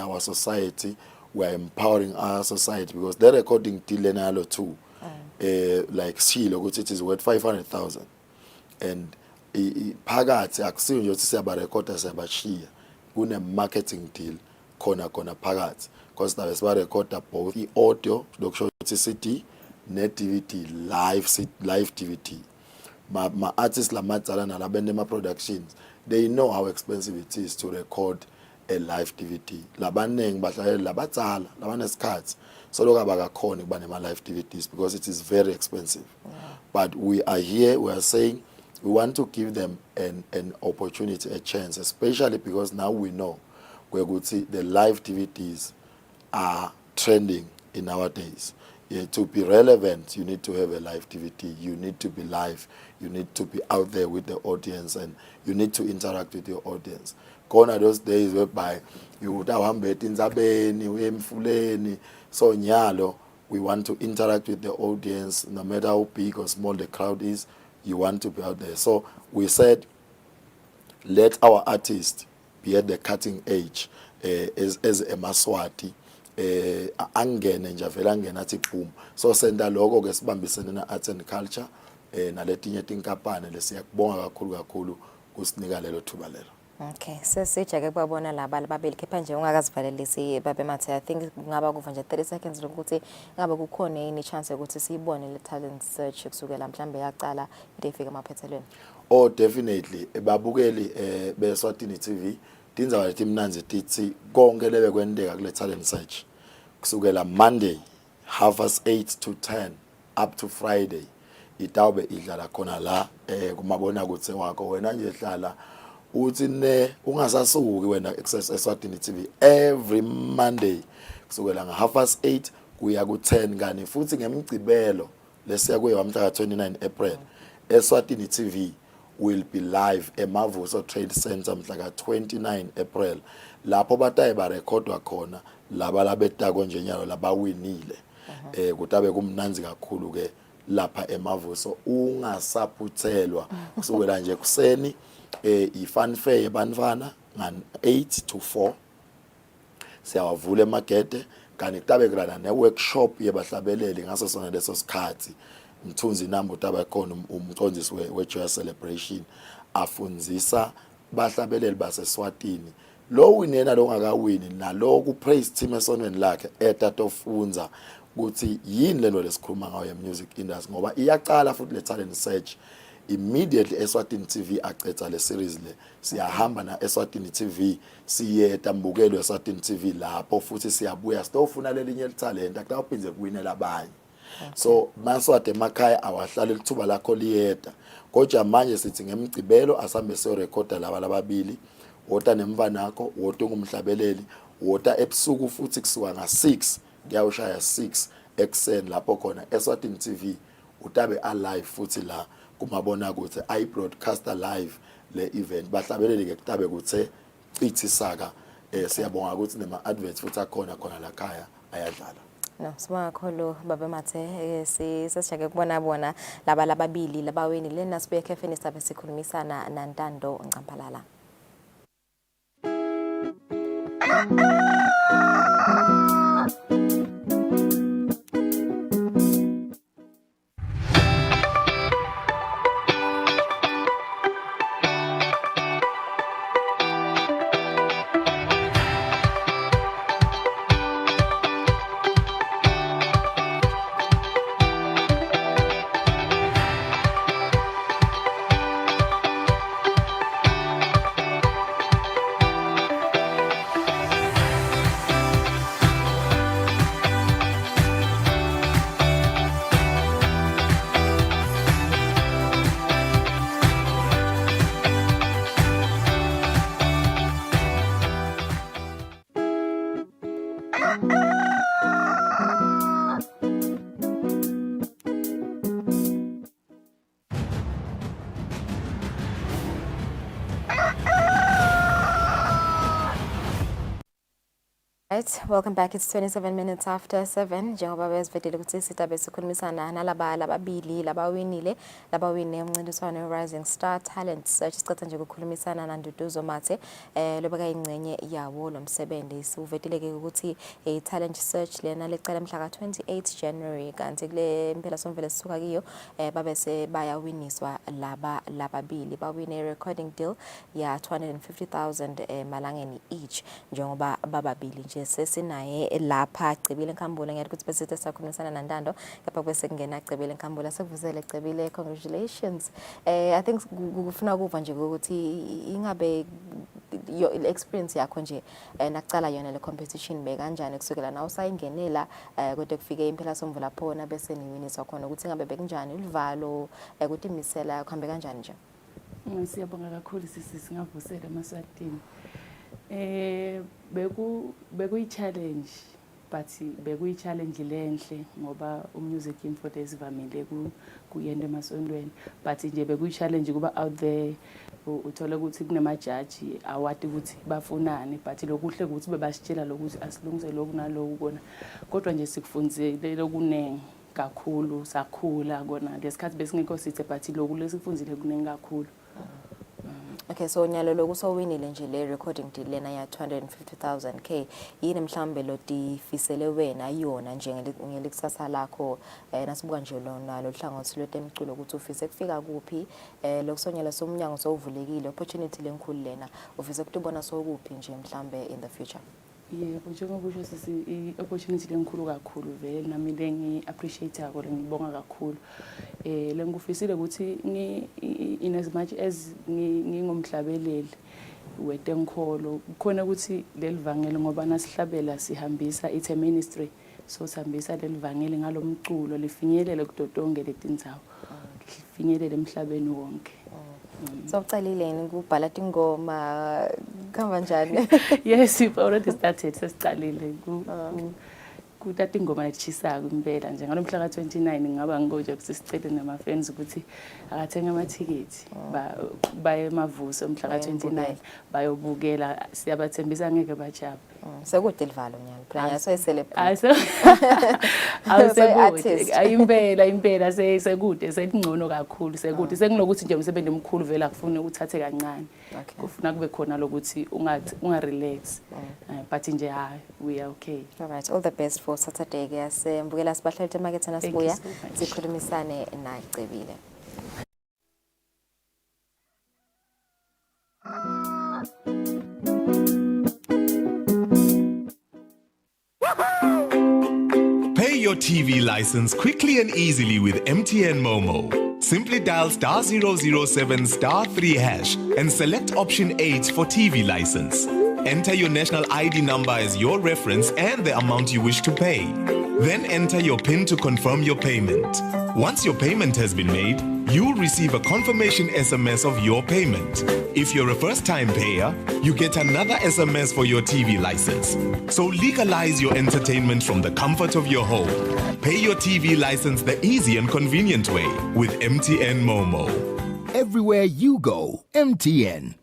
our society we are empowering our society because the recording deal nalo too like silo ukuthi it is worth 500,000 and phakathi akusiyo nje ukuthi siyaba recorder siyabashiya kune marketing deal khona phakathi because nabe siba recorder both i-audio lokusho ukuthi CD ne-DVD live DVD ma artists lamadzala nalabene ma productions they know how expensive it is to record a live DVD labanengi bahlalela labadzala labanesikhathi so lokho abakakhona kuba nema live DVDs because it is very expensive but we are here we are saying we want to give them an opportunity a chance especially because now we know the live DVDs are trending in nowadays. To be relevant, you need to have a live DVD. You need to be live. You need to be out there with the audience, and you need to interact with your audience. Gone are those days whereby you would have so nyalo. We want to interact with the audience, no matter how big or small the crowd is. You want to be out there. So we said, let our artists be at the cutting edge as emaswati angene nje vele angena athi boom. So senda lokho ke sibambisene na arts and culture naletinye tinkampani lesiyakubonga kakhulu kusinika lelo thuba lelo.
Okay, sesijake kubabona laba babili kepha nje ungakazivalelisi babe Mathe, I think kungaba kuva nje 30 seconds ukuthi ngabe kukhona yini chance ukuthi siyibone le talent search kusukela mhlambe yaqala into efika emaphethelweni.
Oh definitely babukeli beSwatini TV tinza lethi mnanzi tithi konke lebe kwendeka kule talent search kusukela Monday 8:30 to 10 up to Friday itawube idlala khona la kumabona kutse wakho wena nje hlala uthi ne ungasasuki wena Eswatini TV every Monday kusukela nga 8:30 kuya ku10 kani futhi ngemgcibelo lesiya kuye wamhla ka29 April Eswatini TV will be live eMavuso Trade Center mhla ka29 April lapho bataye ba recordwa khona laba labetako njenyalo labawinile kutabe kumnanzi kakhulu ke lapha eMavuso ungasaphuthelwa kusukela nje kuseni i-funfair yebantfwana nga-8 to 4 siyawavula emagede kanti kutabe kulana ne-workshop yebahlabeleli ngaso sona leso sikhathi Mthunzi Nambo utabe khona umcondzisi we-Joy Celebration afundzisa bahlabeleli baseSwatini lo winena lo ngakawini nalo ku praise team esonweni lakhe etatofunza ukuthi yini lento lesikhuluma ngayo music industry ngoba iyaqala futhi le talent search immediately Eswatini TV acetha le series le siyahamba na Eswatini TV siye tambukelo Eswatini TV lapho futhi siyabuya sitofuna lelinye talent akutawuphinze kuwinela abanye. So maswati emakhaya awahlala lithuba lakho liyeda kodwa manje sithi ngemgcibelo asambe se recorda laba lababili wota nemva nakho wota ngumhlabeleli wota ebusuku futhi kusuka nga6 kuyawushaya 6 ekseni lapho khona Eswatini TV utabe alive futhi la kumabona ukuthi I broadcaster live le event bahlabeleli ke kutabe kuthe cithi saka siyabonga ukuthi nema adverts futhi akhona khona la khaya ayadlala.
No, sibonga kakhulu Babe Mathe sesijake kubona bona laba lababili labaweni lena sibuye khefeni sabe sikhulumisana naNtando Ncampalala. Right, welcome back. It's 27 minutes after 7. Njengoba bezivedele ukuthi sitabe sikhulumisana nalaba lababili labawinile labawine umncintiswano Rising Star Talent Search sicatha nje ukukhulumisana naNduduzo Mathe lobeka ingcenye yawo lomsebenzi sivedele ke ukuthi talent search lena lecala mhla ka28 January kanti kule impela somvele sisuka kiyo babese bayawiniswa laba lababili bawine recording deal ya 250,000 malangeni each njengoba bababili nje sesinaye lapha Cebile Nkambula ngiyathi ukuthi bese sakhulumisana naNtando kapha bese kungena Cebile Nkambula sekuvuzele Cebile, congratulations. I think kufuna ukuva nje ukuthi ingabe your experience yakho nje nakucala yona le competition be kanjani kusukela na usayingenela kodwa kufike impela somvula phona bese niwiniswa khona ukuthi ngabe bekunjani ulivalo ukuthi imisela kuhambe kanjani nje.
Siyabonga kakhulu sisi singavusela eMaswatini. Beku-challenge but beku-challenge lenhle ngoba umusic info ezivamile kuyenda emasondweni but nje beku-challenge kuba out there uthola ukuthi kunemajaji awati ukuthi bafunani but lokuhle ukuthi bebasitshela lokuthi asilungise lokhu naloku kona kodwa nje sikufundzile lokunengi kakhulu sakhula kona lesikhathi besingekho sithe but lokhu lesifundzile kunengi kakhulu.
Okay, so nyalo loku sowinile nje le recording deal lena ya 250,000k yini mhlambe lo tifisele wena yona nje ngelikusasa lakho nasibuka nje lona lo hlangothi lwetemculo ukuthi ufise kufika kuphi lokusonyela somnyango sowuvulekile opportunity lenkulu lena ufise ukubona sokuphi nje mhlambe in the future.
Yebo, njengoba usho sisi i-opportunity lenkulu kakhulu vele nami lengi-appreciate ako ngibonga kakhulu. Lengufisile ukuthi in as much as ngingumhlabeleli wetenkholo khona ukuthi lelivangeli ngoba nasihlabela sihambisa it's a ministry so sihambisa lelivangeli ngalomculo lifinyelele kudotonke letindzawo lifinyelele emhlabeni wonke.
So ucalile kubhala tingoma kamba njani?
Yes, we've already started sesicalile kutata ingoma lechisako impela nje ngalomhla ka29 ngaba ngoje kusicela namafans ukuthi akathenga amathikithi baye emavuso umhla ka29 bayobukela siyabathembisa ngeke bajaba.
Sekude livalo nyalo phela so
celebrate impela sekude sekungcono kakhulu sekude senginokuthi nje umsebenzi omkhulu vele akufuni ukuthathe kancane kufuna kube khona lokuthi unga relax but nje we are okay.
All right, all the best for Saturday ke sembukela sibahlale emarket nasibuya sikhulumisane naCebile.
Pay your TV license quickly and easily with MTN Momo. Simply dial *007 *3 hash and select option 8 for TV license. Enter your national ID number as your reference and the amount you wish to pay. Then enter your PIN to confirm your payment. Once your payment has been made, you'll receive a confirmation SMS of your payment. If you're a first-time payer, you get another SMS for your TV license. So legalize your entertainment from the comfort of your home. Pay your TV license the easy and convenient way with MTN Momo.
Everywhere you go, MTN.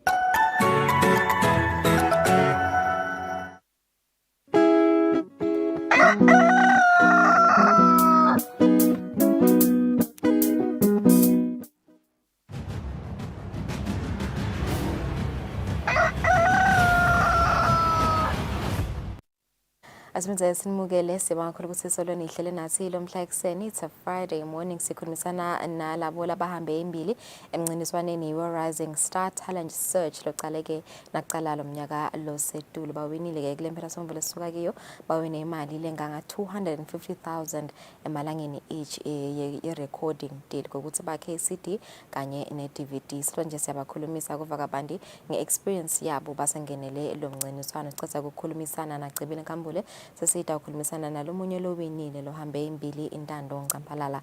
Asimenze sinimukele sibakhulu ukuthi solweni ihlele nathi lo mhla ekseni it's a Friday morning sikhulumisana nalabo labahambe imbili emncintiswaneni we-Rising Star Talent Search localeke naqala lo mnyaka lo setulo bawinile ke kule mphela somvele sisuka kiyo bawine imali lenganga 250,000 emalangeni each ye-recording deal kokuthi bakhe CD kanye ne-DVD sonje siyabakhulumisa kuva kabandi nge-experience yabo basengenele lo mncintiswano sicela ukukhulumisana naCebile Nkambule sesida ukukhulumisana nalomunye lowinile lohambe imbili intando Ncampalala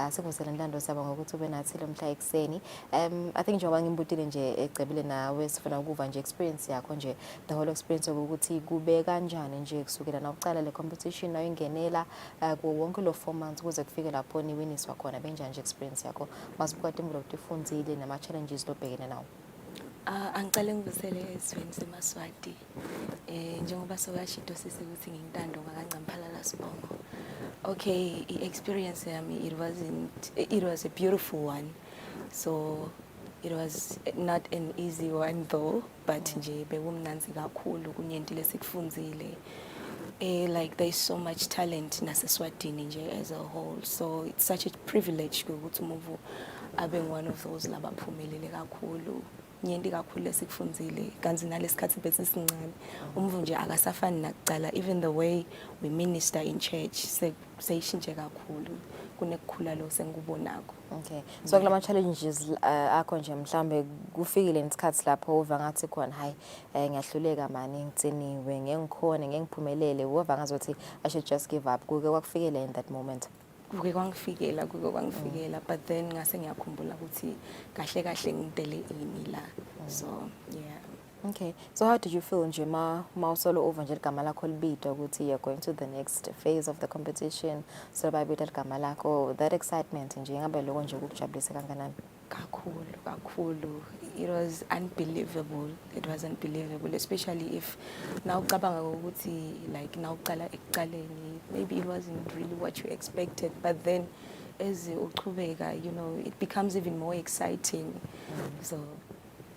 sekuzela intando siyabonga ukuthi ube nathi lo mhla ekseni. I think njengoba ngimbutile nje eCebile nawe sifuna ukuva nje experience yakho nje the whole experience ukuthi kube kanjani nje kusukela na uqala le competition nayo ingenela ku wonke lo 4 months kuze kufike lapho niwiniswa khona benjani nje experience yakho masibuka timbulo utifundzile nama challenges lobhekene nawo.
Angicela ngivusele ezweni seMaswati njengoba sokashito sisi ukuthi ngintando ngakaNcampalala Sibongo. Okay, experience yami it was a beautiful one, so it was not an easy one though, but nje bekumnanzi kakhulu kunyentile sikufundzile. Like there's so much talent naseSwatini nje as a whole, so it's such a privilege ukuthi umuvu abe one of those labaphumelele kakhulu. Nyendi kakhulu lesikufundzile kanzi nalesikhathi bese sincane umvu nje akasafani nakucala, even the way we minister in church seyishintshe kakhulu kunekukhula lo sengikubonako.
Okay, so kulama challenges akho nje mhlambe kufikile nesikhathi lapho uva ngathi khona hayi ngiyahluleka manje ngitsiniwe ngengikhona ngengiphumelele uva ngazothi I should just give up. Kuke kwakufikela in that moment?
Kuke kwangifikela but then ngase ngiyakhumbula ukuthi kahle kahle ngidele ini la, so yeah.
Okay, so how did you feel nje ma usolo over nje igama lakho libitwa ukuthi you're going to the next phase of the competition, so bayibitwa igama lakho, that excitement nje ngabe lokho nje ukujabulisa kanganani?
Kakhulu. It was unbelievable. It was unbelievable, especially if now ucabanga ukuthi like now uqala ekuqaleni maybe it wasn't really what you expected, but then as uqhubeka, you know, it becomes even more exciting. So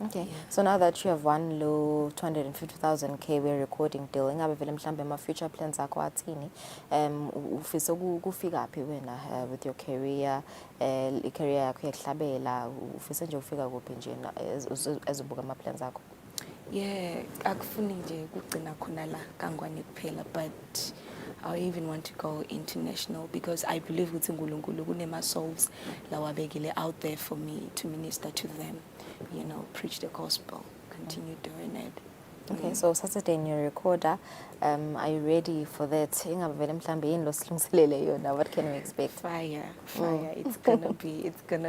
Okay, so now that you have won low 250,000K we're recording deal, ingabe vele mhlambe ma future plans akho athini? Ufisa ukufika phi wena with your career, career yakho yakuhlabela, ufisa nje ufika kuphi nje ezobuka ama plans akho?
Yeah, akufuni nje kugcina khona la kangwane kuphela, but I even want to go international because I believe ukuthi uNkulunkulu kunema souls lawabekile out there for me to minister to them, you know, preach the gospel, continue doing it.
Okay, so Saturday in your recorder, are you ready for that? Ingabe vele mhlambe yini lo silungiselele yona? What can we expect?
Fire. It's gonna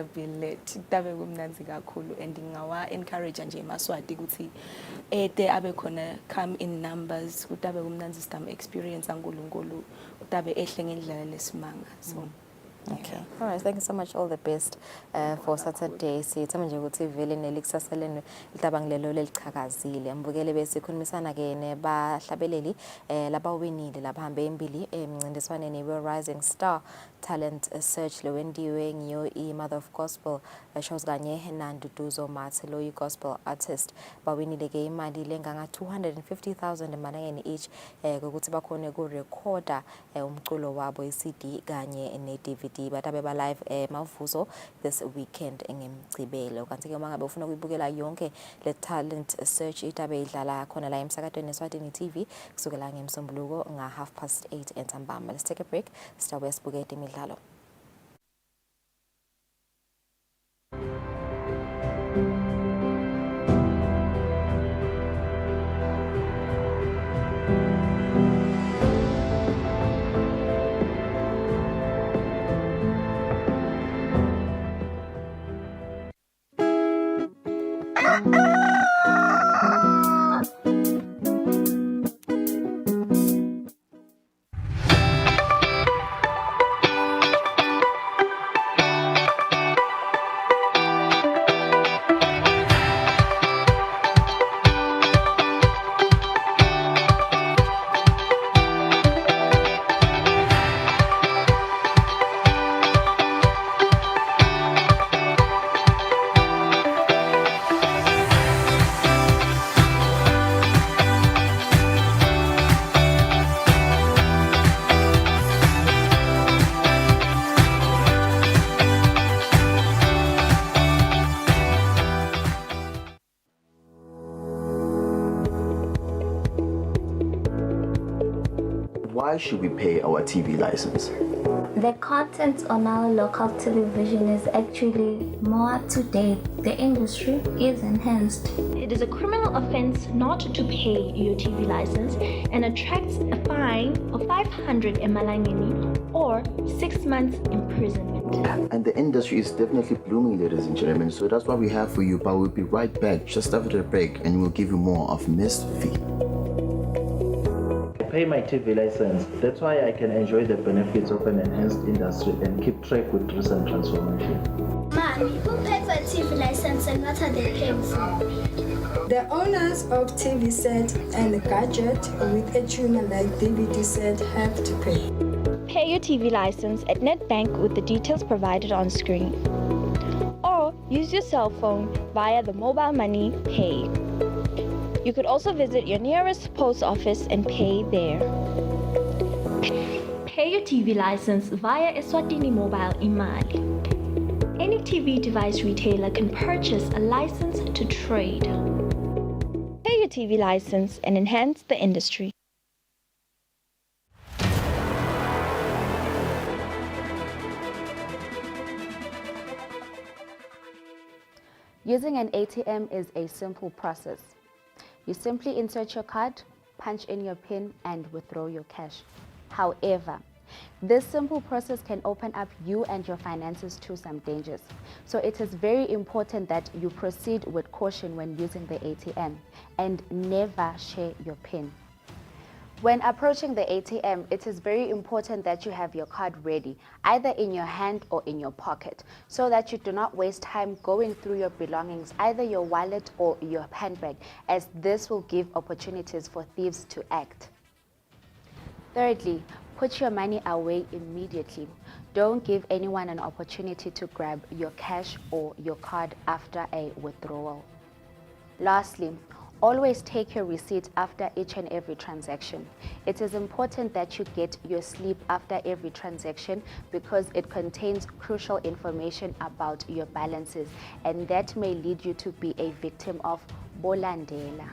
be lit. Kutabe kumnanzi kakhulu and ngawa encourage nje eMaswati ukuthi ete abe khona come in numbers. Kutabe kumnanzi stam experience uNkulunkulu. Kutabe ehle ngendlela lesimanga. So
okay. All right. Thank you so much. All the best for Saturday. Sithemba nje ukuthi vele nelikusasa lenu litabangilelo lelichakazile. Mbukele bese khulumisana ke nebahlabeleli labawinile labahambe embili emncintiswaneni we Rising Star Talent Search lewendiwe ngiyo i-Mother of Gospel shows kanye naNduduzo Mathe lo i-gospel artist bawinile ke imali lenganga 250,000 emalangeni each ukuthi bakhone ku-recorder umculo wabo i-CD kanye ne-DVD batabe ba live Mavuzo this weekend ngemgcibelo. Kanti ke mangabe ufuna ukuyibukela yonke le talent search itabe idlala khona la emsakatweni Eswatini TV kusukela ngemsombuluko nga 8:30 entambama. Let's take a break. Sitabe sibuke imidlalo.
Why should we pay our TV license?
The content on our local television is actually more up to date. The industry is enhanced.
It is a criminal offense not to pay your TV license and attracts a fine of 500 emalangeni or 6 months imprisonment.
And the industry is definitely blooming, ladies and gentlemen. So that's what we have for you. But we'll be right back just after the break and we'll give you more of Miss V.
Pay my TV license. That's why I can enjoy the benefits of an enhanced industry and keep track with recent transformation.
Mommy, who paid for a TV license and what are they paying for?
The owners of TV set and gadget with a tuner like DVD set have to pay.
Pay your TV license at NetBank with the details provided on screen. Or use your cell phone via the mobile money pay. You could also visit your nearest post office and pay there. Pay your TV license via Eswatini Mobile Imali. Any TV device retailer can purchase a license to trade. Pay your TV license and enhance the industry.
Using an ATM is a simple process. You simply insert your card, punch in your PIN, and withdraw your cash. However, this simple process can open up you and your finances to some dangers. So it is very important that you proceed with caution when using the ATM and never share your PIN. When approaching the ATM, it is very important that you have your card ready, either in your hand or in your pocket, so that you do not waste time going through your belongings, either your wallet or your handbag, as this will give opportunities for thieves to act. Thirdly, put your money away immediately. Don't give anyone an opportunity to grab your cash or your card after a withdrawal. Lastly, always take your receipt after each and every transaction. It is important that you get your slip after every transaction because it contains crucial information about your balances, and that may lead you to be a victim of bolandela.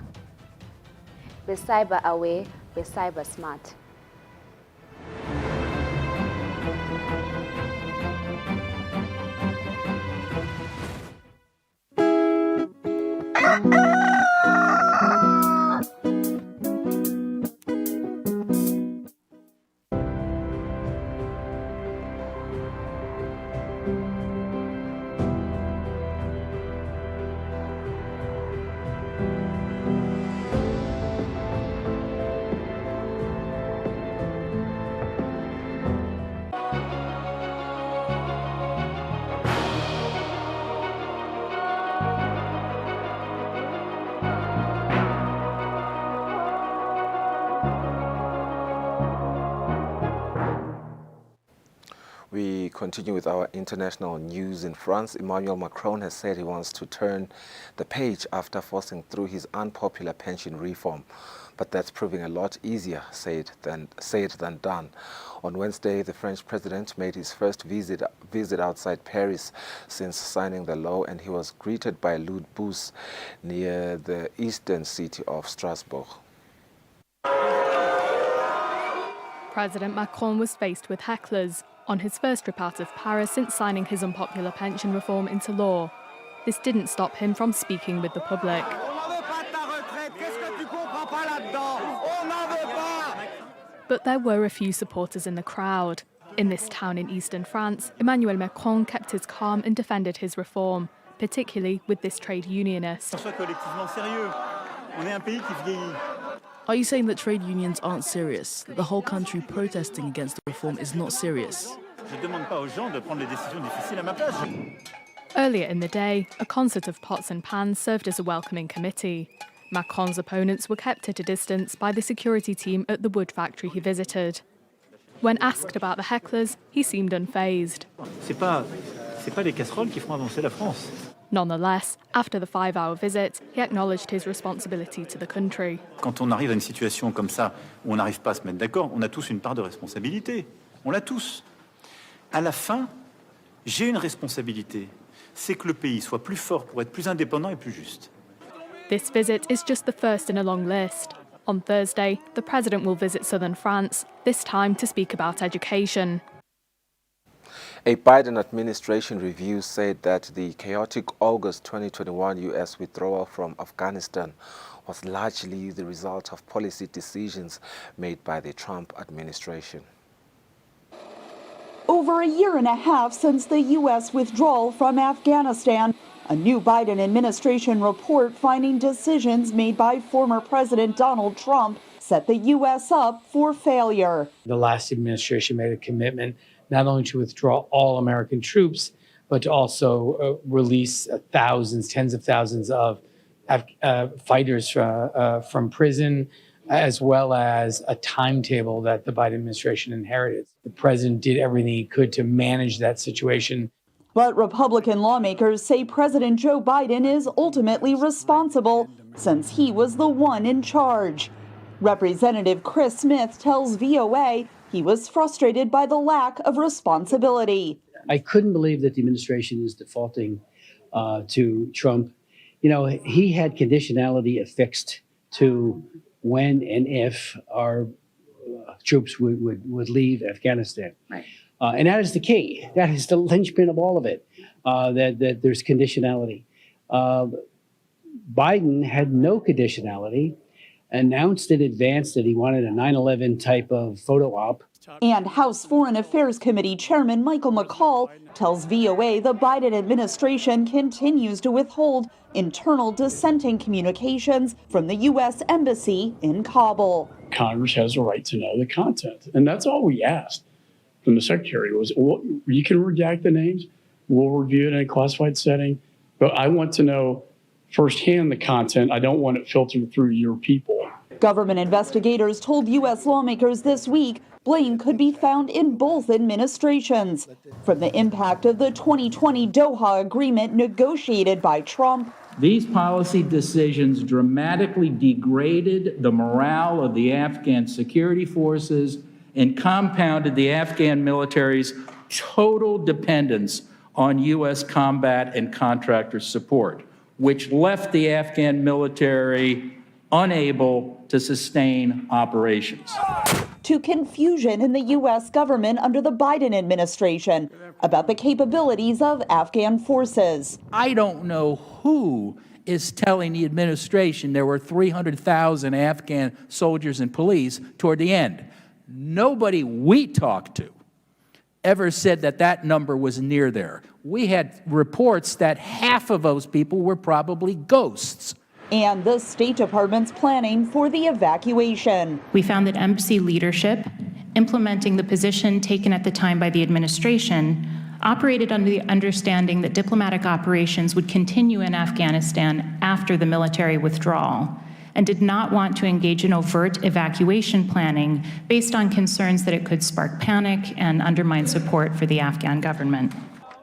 Be cyber aware, be cyber smart.
We continue with our international news. In France, Emmanuel Macron has said he wants to turn the page after forcing through his unpopular pension reform. But that's proving a lot easier said than done. On Wednesday, the French president made his first visit outside Paris since signing the law, and he was greeted by a loud bus near the eastern city of Strasbourg.
President Macron was faced with hecklers on his first trip out of Paris since signing his unpopular pension reform into law. This didn't stop him from speaking with the public. But there were a few supporters in the crowd. In this town in eastern France, Emmanuel Macron kept his calm and defended his reform, particularly with this trade unionist.
Are you saying that trade unions aren't serious? That the whole country protesting against the reform is not serious?
Earlier in the day, a concert of pots and pans served as a welcoming committee. Macron's opponents were kept at a distance by the security team at the wood factory he visited. When asked about the hecklers, he seemed unfazed. Nonetheless, after the 5-hour visit, he acknowledged his responsibility to the country.
Quand on arrive à une situation comme ça, où on n'arrive pas à se mettre d'accord, on a tous une part de responsabilité. On l'a tous. À la fin, j'ai une responsabilité. C'est que le pays soit plus fort pour être plus indépendant et plus juste.
This visit is just the first in a long list. On Thursday, the president will visit southern France, this time to speak about education.
A Biden administration review said that the chaotic August 2021 U.S. withdrawal from Afghanistan was largely the result of policy decisions made by the Trump administration.
Over a year and a half since the U.S. withdrawal from Afghanistan, a new Biden administration report finding decisions made by former President Donald Trump set the U.S. up for failure.
The last administration made a commitment not only to withdraw all American troops, but to also release thousands, tens of thousands of fighters from prison, as well as a timetable that the Biden administration inherited. The president did everything he could to manage that situation.
But Republican lawmakers say President Joe Biden is ultimately responsible since he was the one in charge. Representative Chris Smith tells VOA he was frustrated by the lack of responsibility.
I couldn't believe that the administration is defaulting to Trump. You know, he had conditionality affixed to when and if our troops would leave Afghanistan.
Right.
And that is the key. That is the linchpin of all of it, that there's conditionality. Biden had no conditionality, announced in advance that he wanted a 9/11 type of photo op.
And House Foreign Affairs Committee Chairman Michael McCaul tells VOA the Biden administration continues to withhold internal dissenting communications from the U.S. Embassy in Kabul.
Congress has a right to know the content, and that's all we asked from the secretary was, well, you can redact the names, we'll review it in a classified setting, but I want to know firsthand the content. I don't want it filtered through your people.
Government investigators told U.S. lawmakers this week blame could be found in both administrations. From the impact of the 2020 Doha Agreement negotiated by Trump,
these policy decisions dramatically degraded the morale of the Afghan security forces and compounded the Afghan military's total dependence on U.S. combat and contractor support, which left the Afghan military unable to sustain operations.
To confusion in the U.S. government under the Biden administration about the capabilities of Afghan forces.
I don't know who is telling the administration there were 300,000 Afghan soldiers and police toward the end. Nobody we talked to ever said that that number was near there. We had reports that half of those people were probably ghosts.
And the State Department's planning for the evacuation.
We found that embassy leadership, implementing the position taken at the time by the administration, operated under the understanding that diplomatic operations would continue in Afghanistan after the military withdrawal, and did not want to engage in overt evacuation planning based on concerns that it could spark panic and undermine support for the Afghan government.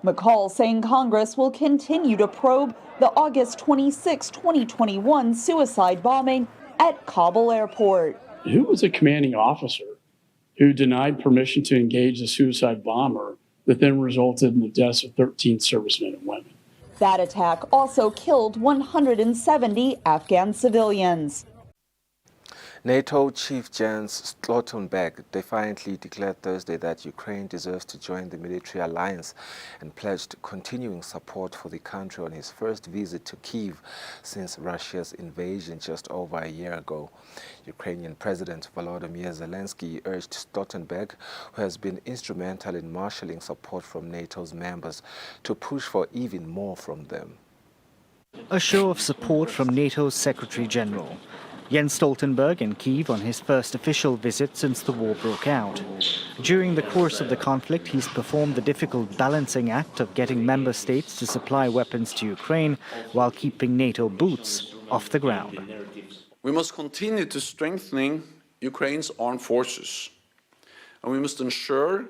McCall saying Congress will continue to probe the August 26, 2021 suicide bombing at Kabul airport.
Who was a commanding officer who denied permission to engage the suicide bomber that then resulted in the deaths of 13 servicemen and women?
That attack also killed 170 Afghan civilians.
NATO Chief Jens Stoltenberg defiantly declared Thursday that Ukraine deserves to join the military alliance and pledged continuing support for the country on his first visit to Kyiv since Russia's invasion just over a year ago. Ukrainian President Volodymyr Zelensky urged Stoltenberg, who has been instrumental in marshalling support from NATO's members, to push for even more from them.
A show of support from NATO's Secretary General. Jens Stoltenberg in Kyiv on his first official visit since the war broke out. During the course of the conflict, he's performed the difficult balancing act of getting member states to supply weapons to Ukraine while keeping NATO boots off the ground.
We must continue to strengthen Ukraine's armed forces, and we must ensure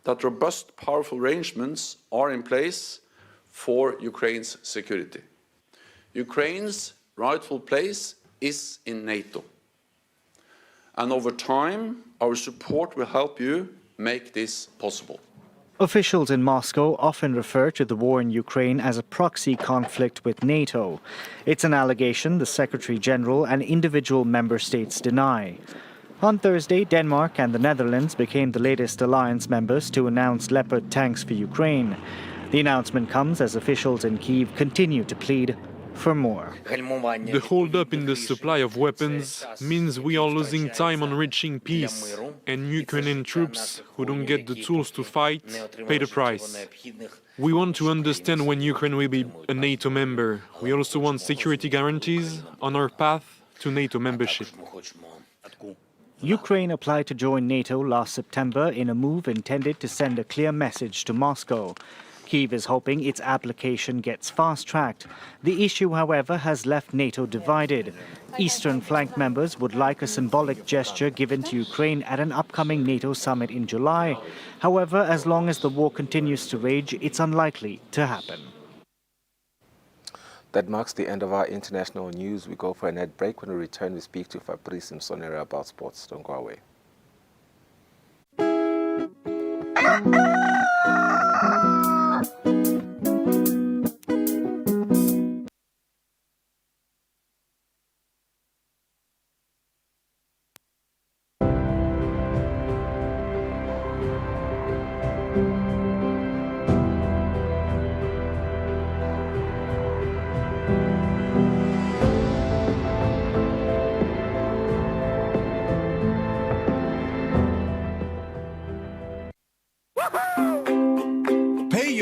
that robust, powerful arrangements are in place for Ukraine's security. Ukraine's rightful place is in NATO. And over time, our support will help you make this possible.
Officials in Moscow often refer to the war in Ukraine as a proxy conflict with NATO. It's an allegation the Secretary General and individual member states deny. On Thursday, Denmark and the Netherlands became the latest alliance members to announce Leopard tanks for Ukraine. The announcement comes as officials in Kyiv continue to plead for more.
The hold-up in the supply of weapons means we are losing time on reaching peace, and Ukrainian troops who don't get the tools to fight pay the price. We want to understand when Ukraine will be a NATO member. We also want security guarantees on our path to NATO membership.
Ukraine applied to join NATO last September in a move intended to send a clear message to Moscow. Kyiv is hoping its application gets fast-tracked. The issue, however, has left NATO divided. Eastern flank members would like a symbolic gesture given to Ukraine at an upcoming NATO summit in July. However, as long as the war continues to rage, it's unlikely to happen.
That marks the end of our international news. We go for a net break. When we return, we speak to Fabrice Msonera about sports. Don't go away.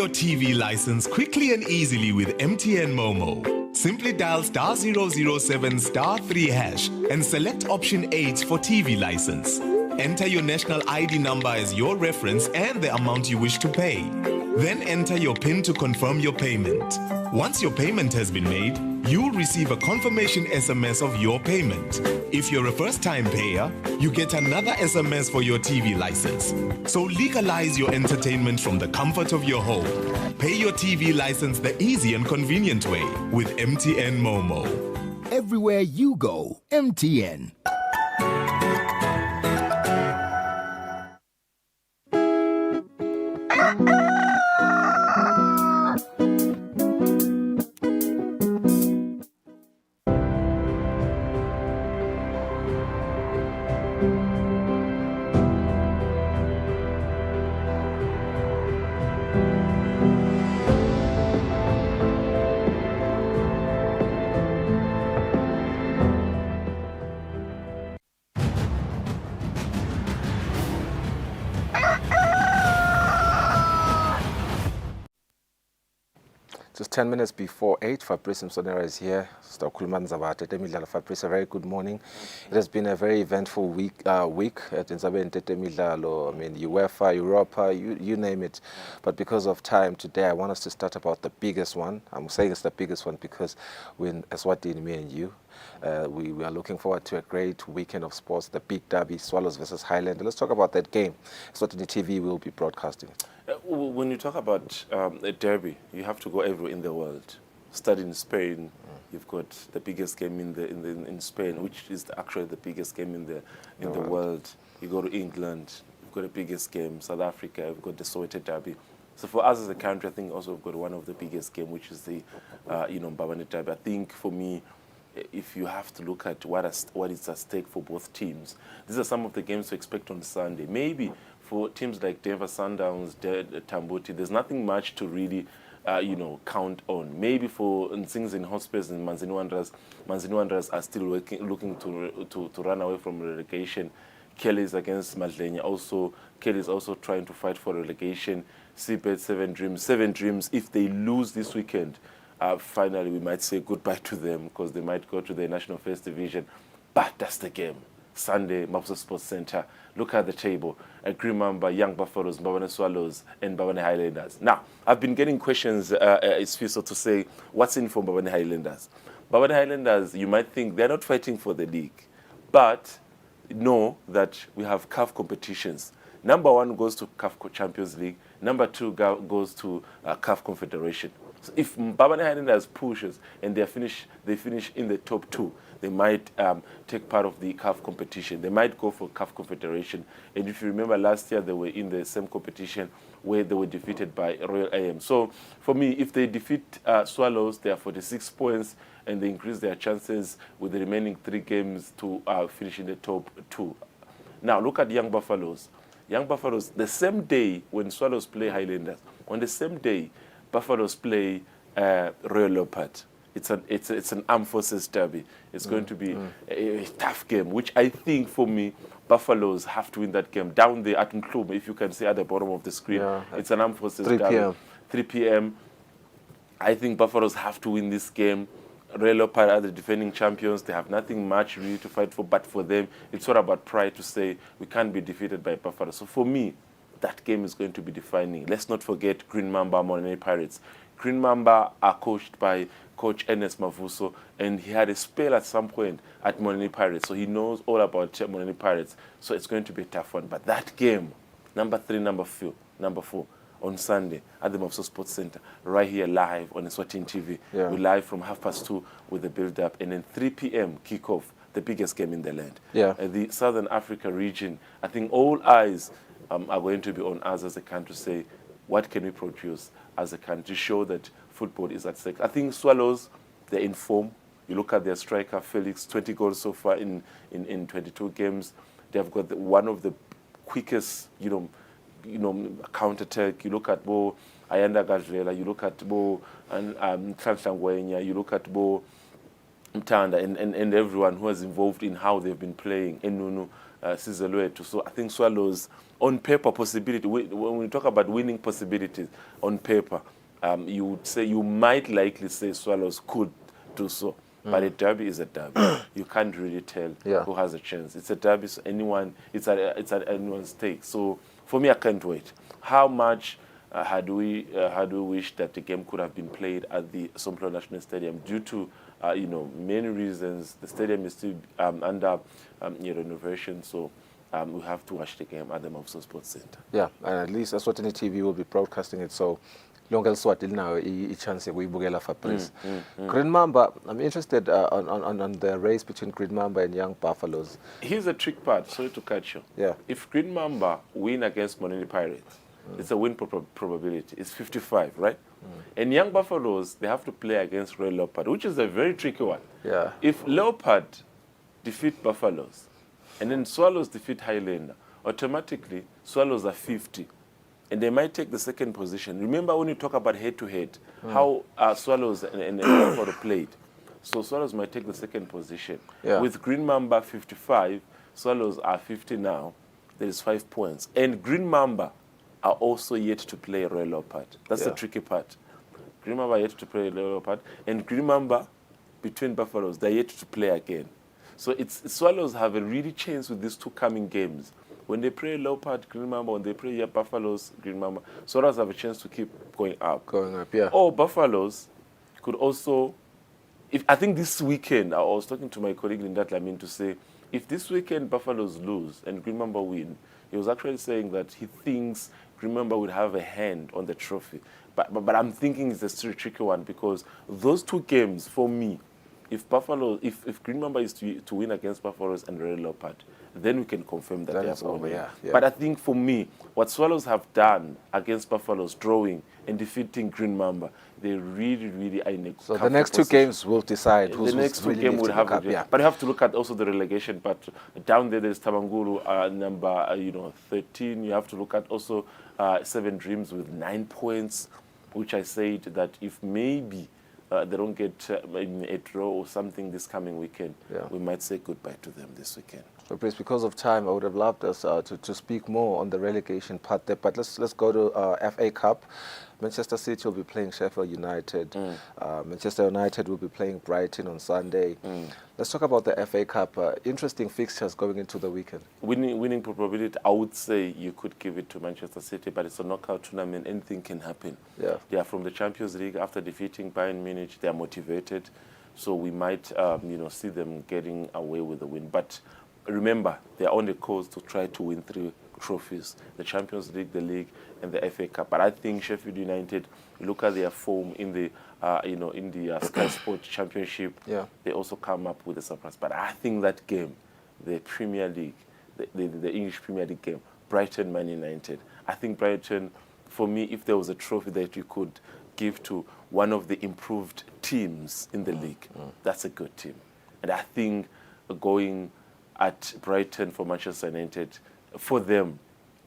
Your TV license quickly and easily with MTN Momo. Simply dial *007 *3 hash and select option 8 for TV license. Enter your national ID number as your reference and the amount you wish to pay. Then enter your PIN to confirm your payment. Once your payment has been made, you'll receive a confirmation SMS of your payment. If you're a first-time payer, you get another SMS for your TV license. So legalize your entertainment from the comfort of your home. Pay your TV license the easy and convenient way with MTN Momo.
Everywhere you go, MTN.
Just 10 minutes before 8, Fabrice Msonera is here. Fabrice, a very good morning. It has been a very eventful week at Midlalo. I mean, UEFA, Europa, you name it. But because of time today, I want us to start about the biggest one. I'm saying it's the biggest one because we're in Eswatini, me and you. We are looking forward to a great weekend of sports, the big derby, Swallows versus Highland. Let's talk about that game. Eswatini TV will be broadcasting it.
When you talk about a derby, you have to go everywhere in the world. Starting in Spain, you've got the biggest game in Spain, which is actually the biggest game in the world. You go to England, you've got the biggest game. South Africa, you've got the Soweto derby. So for us as a country, I think also we've got one of the biggest game, which is the Mbabane derby. I think for me, if you have to look at what is at stake for both teams, these are some of the games to expect on Sunday. Maybe for teams like Denver Sundowns, Tambuti, there's nothing much to really, count on. Maybe for things in Hospice and Manzini Wanderers are still looking to run away from relegation. Kelly's against Madlenya. Kelly's also trying to fight for relegation. Seabed, Seven Dreams. If they lose this weekend, finally we might say goodbye to them because they might go to the National First Division. But that's the game. Sunday, Maputo Sports Center. Look at the table. Green Mamba, Young Buffaloes, Mbabane Swallows, and Mbabane Highlanders. Now, I've been getting questions, it's feasible to say, what's in for Mbabane Highlanders? Mbabane Highlanders, you might think they're not fighting for the league, but know that we have CAF competitions. Number 1 goes to CAF Champions League. Number 2 goes to CAF Confederation. So if Mbabane Highlanders pushes and they finish in the top 2, they might take part of the CAF competition. They might go for CAF Confederation. And if you remember last year, they were in the same competition where they were defeated by Royal AM. So for me, if they defeat Swallows, they are 46 points, and they increase their chances with the remaining 3 games to finish in the top 2. Now, look at Young Buffaloes. Young Buffaloes, the same day when Swallows play Highlanders, on the same day, Buffaloes play Royal Leopard. It's an armed forces derby. It's going to be a tough game, which I think for me, Buffaloes have to win that game. Down there at Mklume, if you can see at the bottom of the screen, it's an armed forces
3
derby.
p.m.
3 p.m. I think Buffaloes have to win this game. Royal Leopard are the defending champions. They have nothing much really to fight for, but for them, it's all about pride to say we can't be defeated by Buffalo. So for me, that game is going to be defining. Let's not forget Green Mamba, Monene Pirates. Green Mamba are coached by Coach Ernest Mavuso, and he had a spell at some point at Monene Pirates, so he knows all about Monene Pirates. So it's going to be a tough one. But that game, number 3, number 4, on Sunday at the Maputo Sports Center, right here live on Eswatini TV.
Yeah.
We're live from 2:30 with the build-up, and then 3 p.m. kickoff, the biggest game in the land.
Yeah.
The Southern Africa region, I think all eyes are going to be on us as a country to say, what can we produce as a country to show that football is at stake. I think Swallows, they're in form. You look at their striker, Felix, 20 goals so far in 22 games. They've got one of the quickest, counter-attack. You look at Bo Ayanda Gajlela, you look at Bo and Translangwenya, you look at Bo Mtanda and everyone who is involved in how they've been playing, Enunu, Sizeluetu. So I think Swallows, on paper, possibility, when we talk about winning possibilities, on paper, you would say, you might likely say Swallows could do so. But a derby is a derby. You can't really tell who has a chance. It's a derby, so it's at anyone's stake. So for me, I can't wait. How much Had we wished that the game could have been played at the Somplo National Stadium due to many reasons. The stadium is still under renovation, so we have to watch the game at the Mopso Sports Center.
Yeah, and at least Eswatini TV will be broadcasting it, so lonke Eswatini now chance ukuyibukela Fabrice. Green Mamba, I'm interested on the race between Green Mamba and Young Buffaloes.
Here's the trick part, sorry to cut you.
Yeah.
If Green Mamba win against Monini Pirates, it's a win probability. It's 55, right? And Young Buffaloes, they have to play against Royal Leopard, which is a very tricky one.
Yeah.
If Leopard defeat Buffaloes, and then Swallows defeat Highlander, automatically Swallows are 50. And they might take the second position. Remember when you talk about head-to-head, how Swallows and Buffalo played. So Swallows might take the second position.
Yeah.
With Green Mamba 55, Swallows are 50 now. There is 5 points. And Green Mamba are also yet to play Royal Leopard. That's the tricky part. Green Mamba are yet to play Royal Leopard. And Green Mamba, between Buffaloes, they're yet to play again. So Swallows have a really chance with these two coming games. When they play Leopard, Green Mamba, when they play Buffaloes, Green Mamba, Swallows have a chance to keep going up.
Going up, yeah.
Or Buffaloes could also, I think this weekend, I was talking to my colleague Linda Tlamin to say, if this weekend Buffaloes lose and Green Mamba win, he was actually saying that he thinks Green Mamba would have a hand on the trophy. But I'm thinking it's a still tricky one because those two games, for me, if Green Mamba is to win against Buffaloes and Royal Leopard, then we can confirm that they have won.
Yeah.
But I think for me, what Swallows have done against Buffaloes, drawing and defeating Green Mamba, they really are in a
So the next two games will decide who's
the next
really
two games will have
up, yeah.
But you have to look at also the relegation. But down there's Tabangulu number 13. You have to look at also 7 Dreams with 9 points, which I said that if maybe they don't get a draw or something this coming weekend, we might say goodbye to them this weekend.
So, please, because of time, I would have loved us to speak more on the relegation part there. But let's go to FA Cup. Manchester City will be playing Sheffield United. Manchester United will be playing Brighton on Sunday. Let's talk about the FA Cup. Interesting fixtures going into the weekend.
Winning probability, I would say you could give it to Manchester City, but it's a knockout tournament. Anything can happen.
Yeah.
They are from the Champions League. After defeating Bayern Munich, they are motivated. So we might see them getting away with the win. But remember, they are on the course to try to win 3 trophies, the Champions League, the League, and the FA Cup. But I think Sheffield United, look at their form in the Sky Sports Championship.
Yeah.
They also come up with a surprise. But I think that game, the Premier League, the English Premier League game, Brighton, Man United. I think Brighton, for me, if there was a trophy that you could give to one of the improved teams in the league, that's a good team. And I think going at Brighton for Manchester United, for them,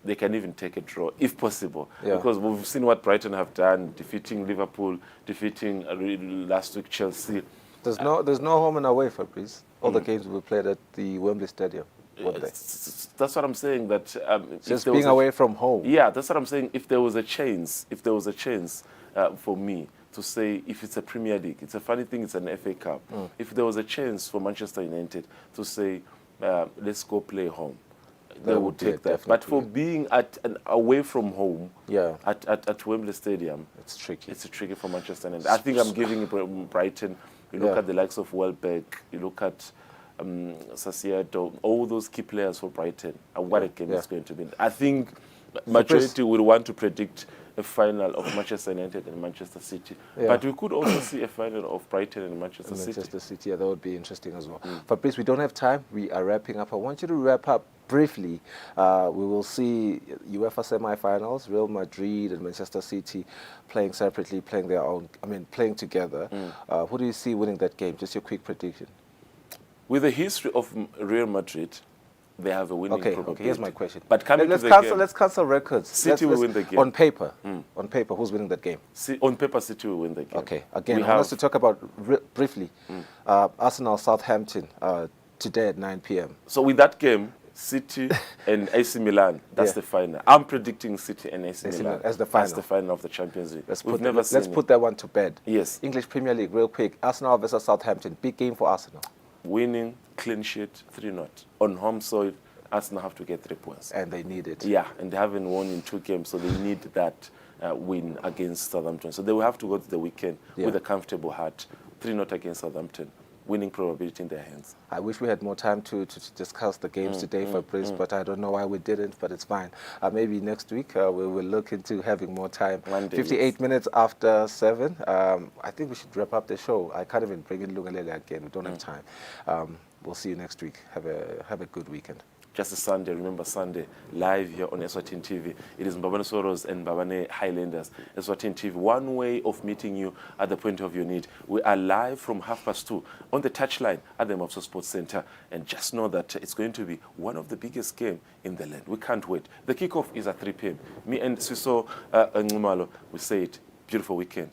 they can even take a draw, if possible.
Yeah.
Because we've seen what Brighton have done, defeating Liverpool, defeating last week Chelsea.
There's no home and away, Fabrice. All the games will be played at the Wembley Stadium.
That's what I'm saying. That
just being away from home.
Yeah, that's what I'm saying. If there was a chance, for me to say, if it's a Premier League, it's a funny thing. It's an FA Cup. If there was a chance for Manchester United to say, let's go play home, they would take that.
Definitely.
But for being away from home, at Wembley Stadium,
it's tricky.
It's tricky for Manchester United. I think I'm giving it Brighton. You look at the likes of Welbeck. You look at Sassuolo, all those key players for Brighton. And what a game it's going to be. I think majority would want to predict a final of Manchester United and Manchester City.
Yeah.
But we could also see a final of Brighton and Manchester City.
Manchester City, yeah, that would be interesting as well. Fabrice, we don't have time. We are wrapping up. I want you to wrap up briefly. We will see UEFA semi-finals, Real Madrid and Manchester City playing separately, playing together. Who do you see winning that game? Just your quick prediction.
With the history of Real Madrid, they have a winning probability. Okay,
here's my question.
But
let's cancel records.
City will win the game.
On paper, who's winning that game?
On paper, City will win the game.
Okay, again, I want us to talk about briefly Arsenal Southampton today at 9 p.m.
So with that game, City and AC Milan, that's the final. I'm predicting City and AC Milan
as the final.
As the final of the Champions League.
Let's put that one to bed.
Yes.
English Premier League, real quick. Arsenal versus Southampton. Big game for Arsenal.
Winning, clean sheet, 3-0. On home soil, Arsenal have to get 3 points.
And they need it.
Yeah, and they haven't won in 2 games, so they need that win against Southampton. So they will have to go to the weekend with a comfortable heart. 3-0 against Southampton. Winning probability in their hands.
I wish we had more time to discuss the games today, Fabrice, but I don't know why we didn't, but it's fine. Maybe next week we will look into having more time. 58 minutes after 7. I think we should wrap up the show. I can't even bring in Lungalele again. We don't have time. We'll see you next week. Have a good weekend.
Just a Sunday, remember Sunday, live here on Eswatini TV. It is Mbabane Soros and Mbabane Highlanders. Eswatini TV, one way of meeting you at the point of your need. We are live from 2:30 on the touchline at the Mopso Sports Center. And just know that it's going to be one of the biggest games in the land. We can't wait. The kickoff is at 3 p.m. Me and Siso Ngumalo, we say it. Beautiful weekend.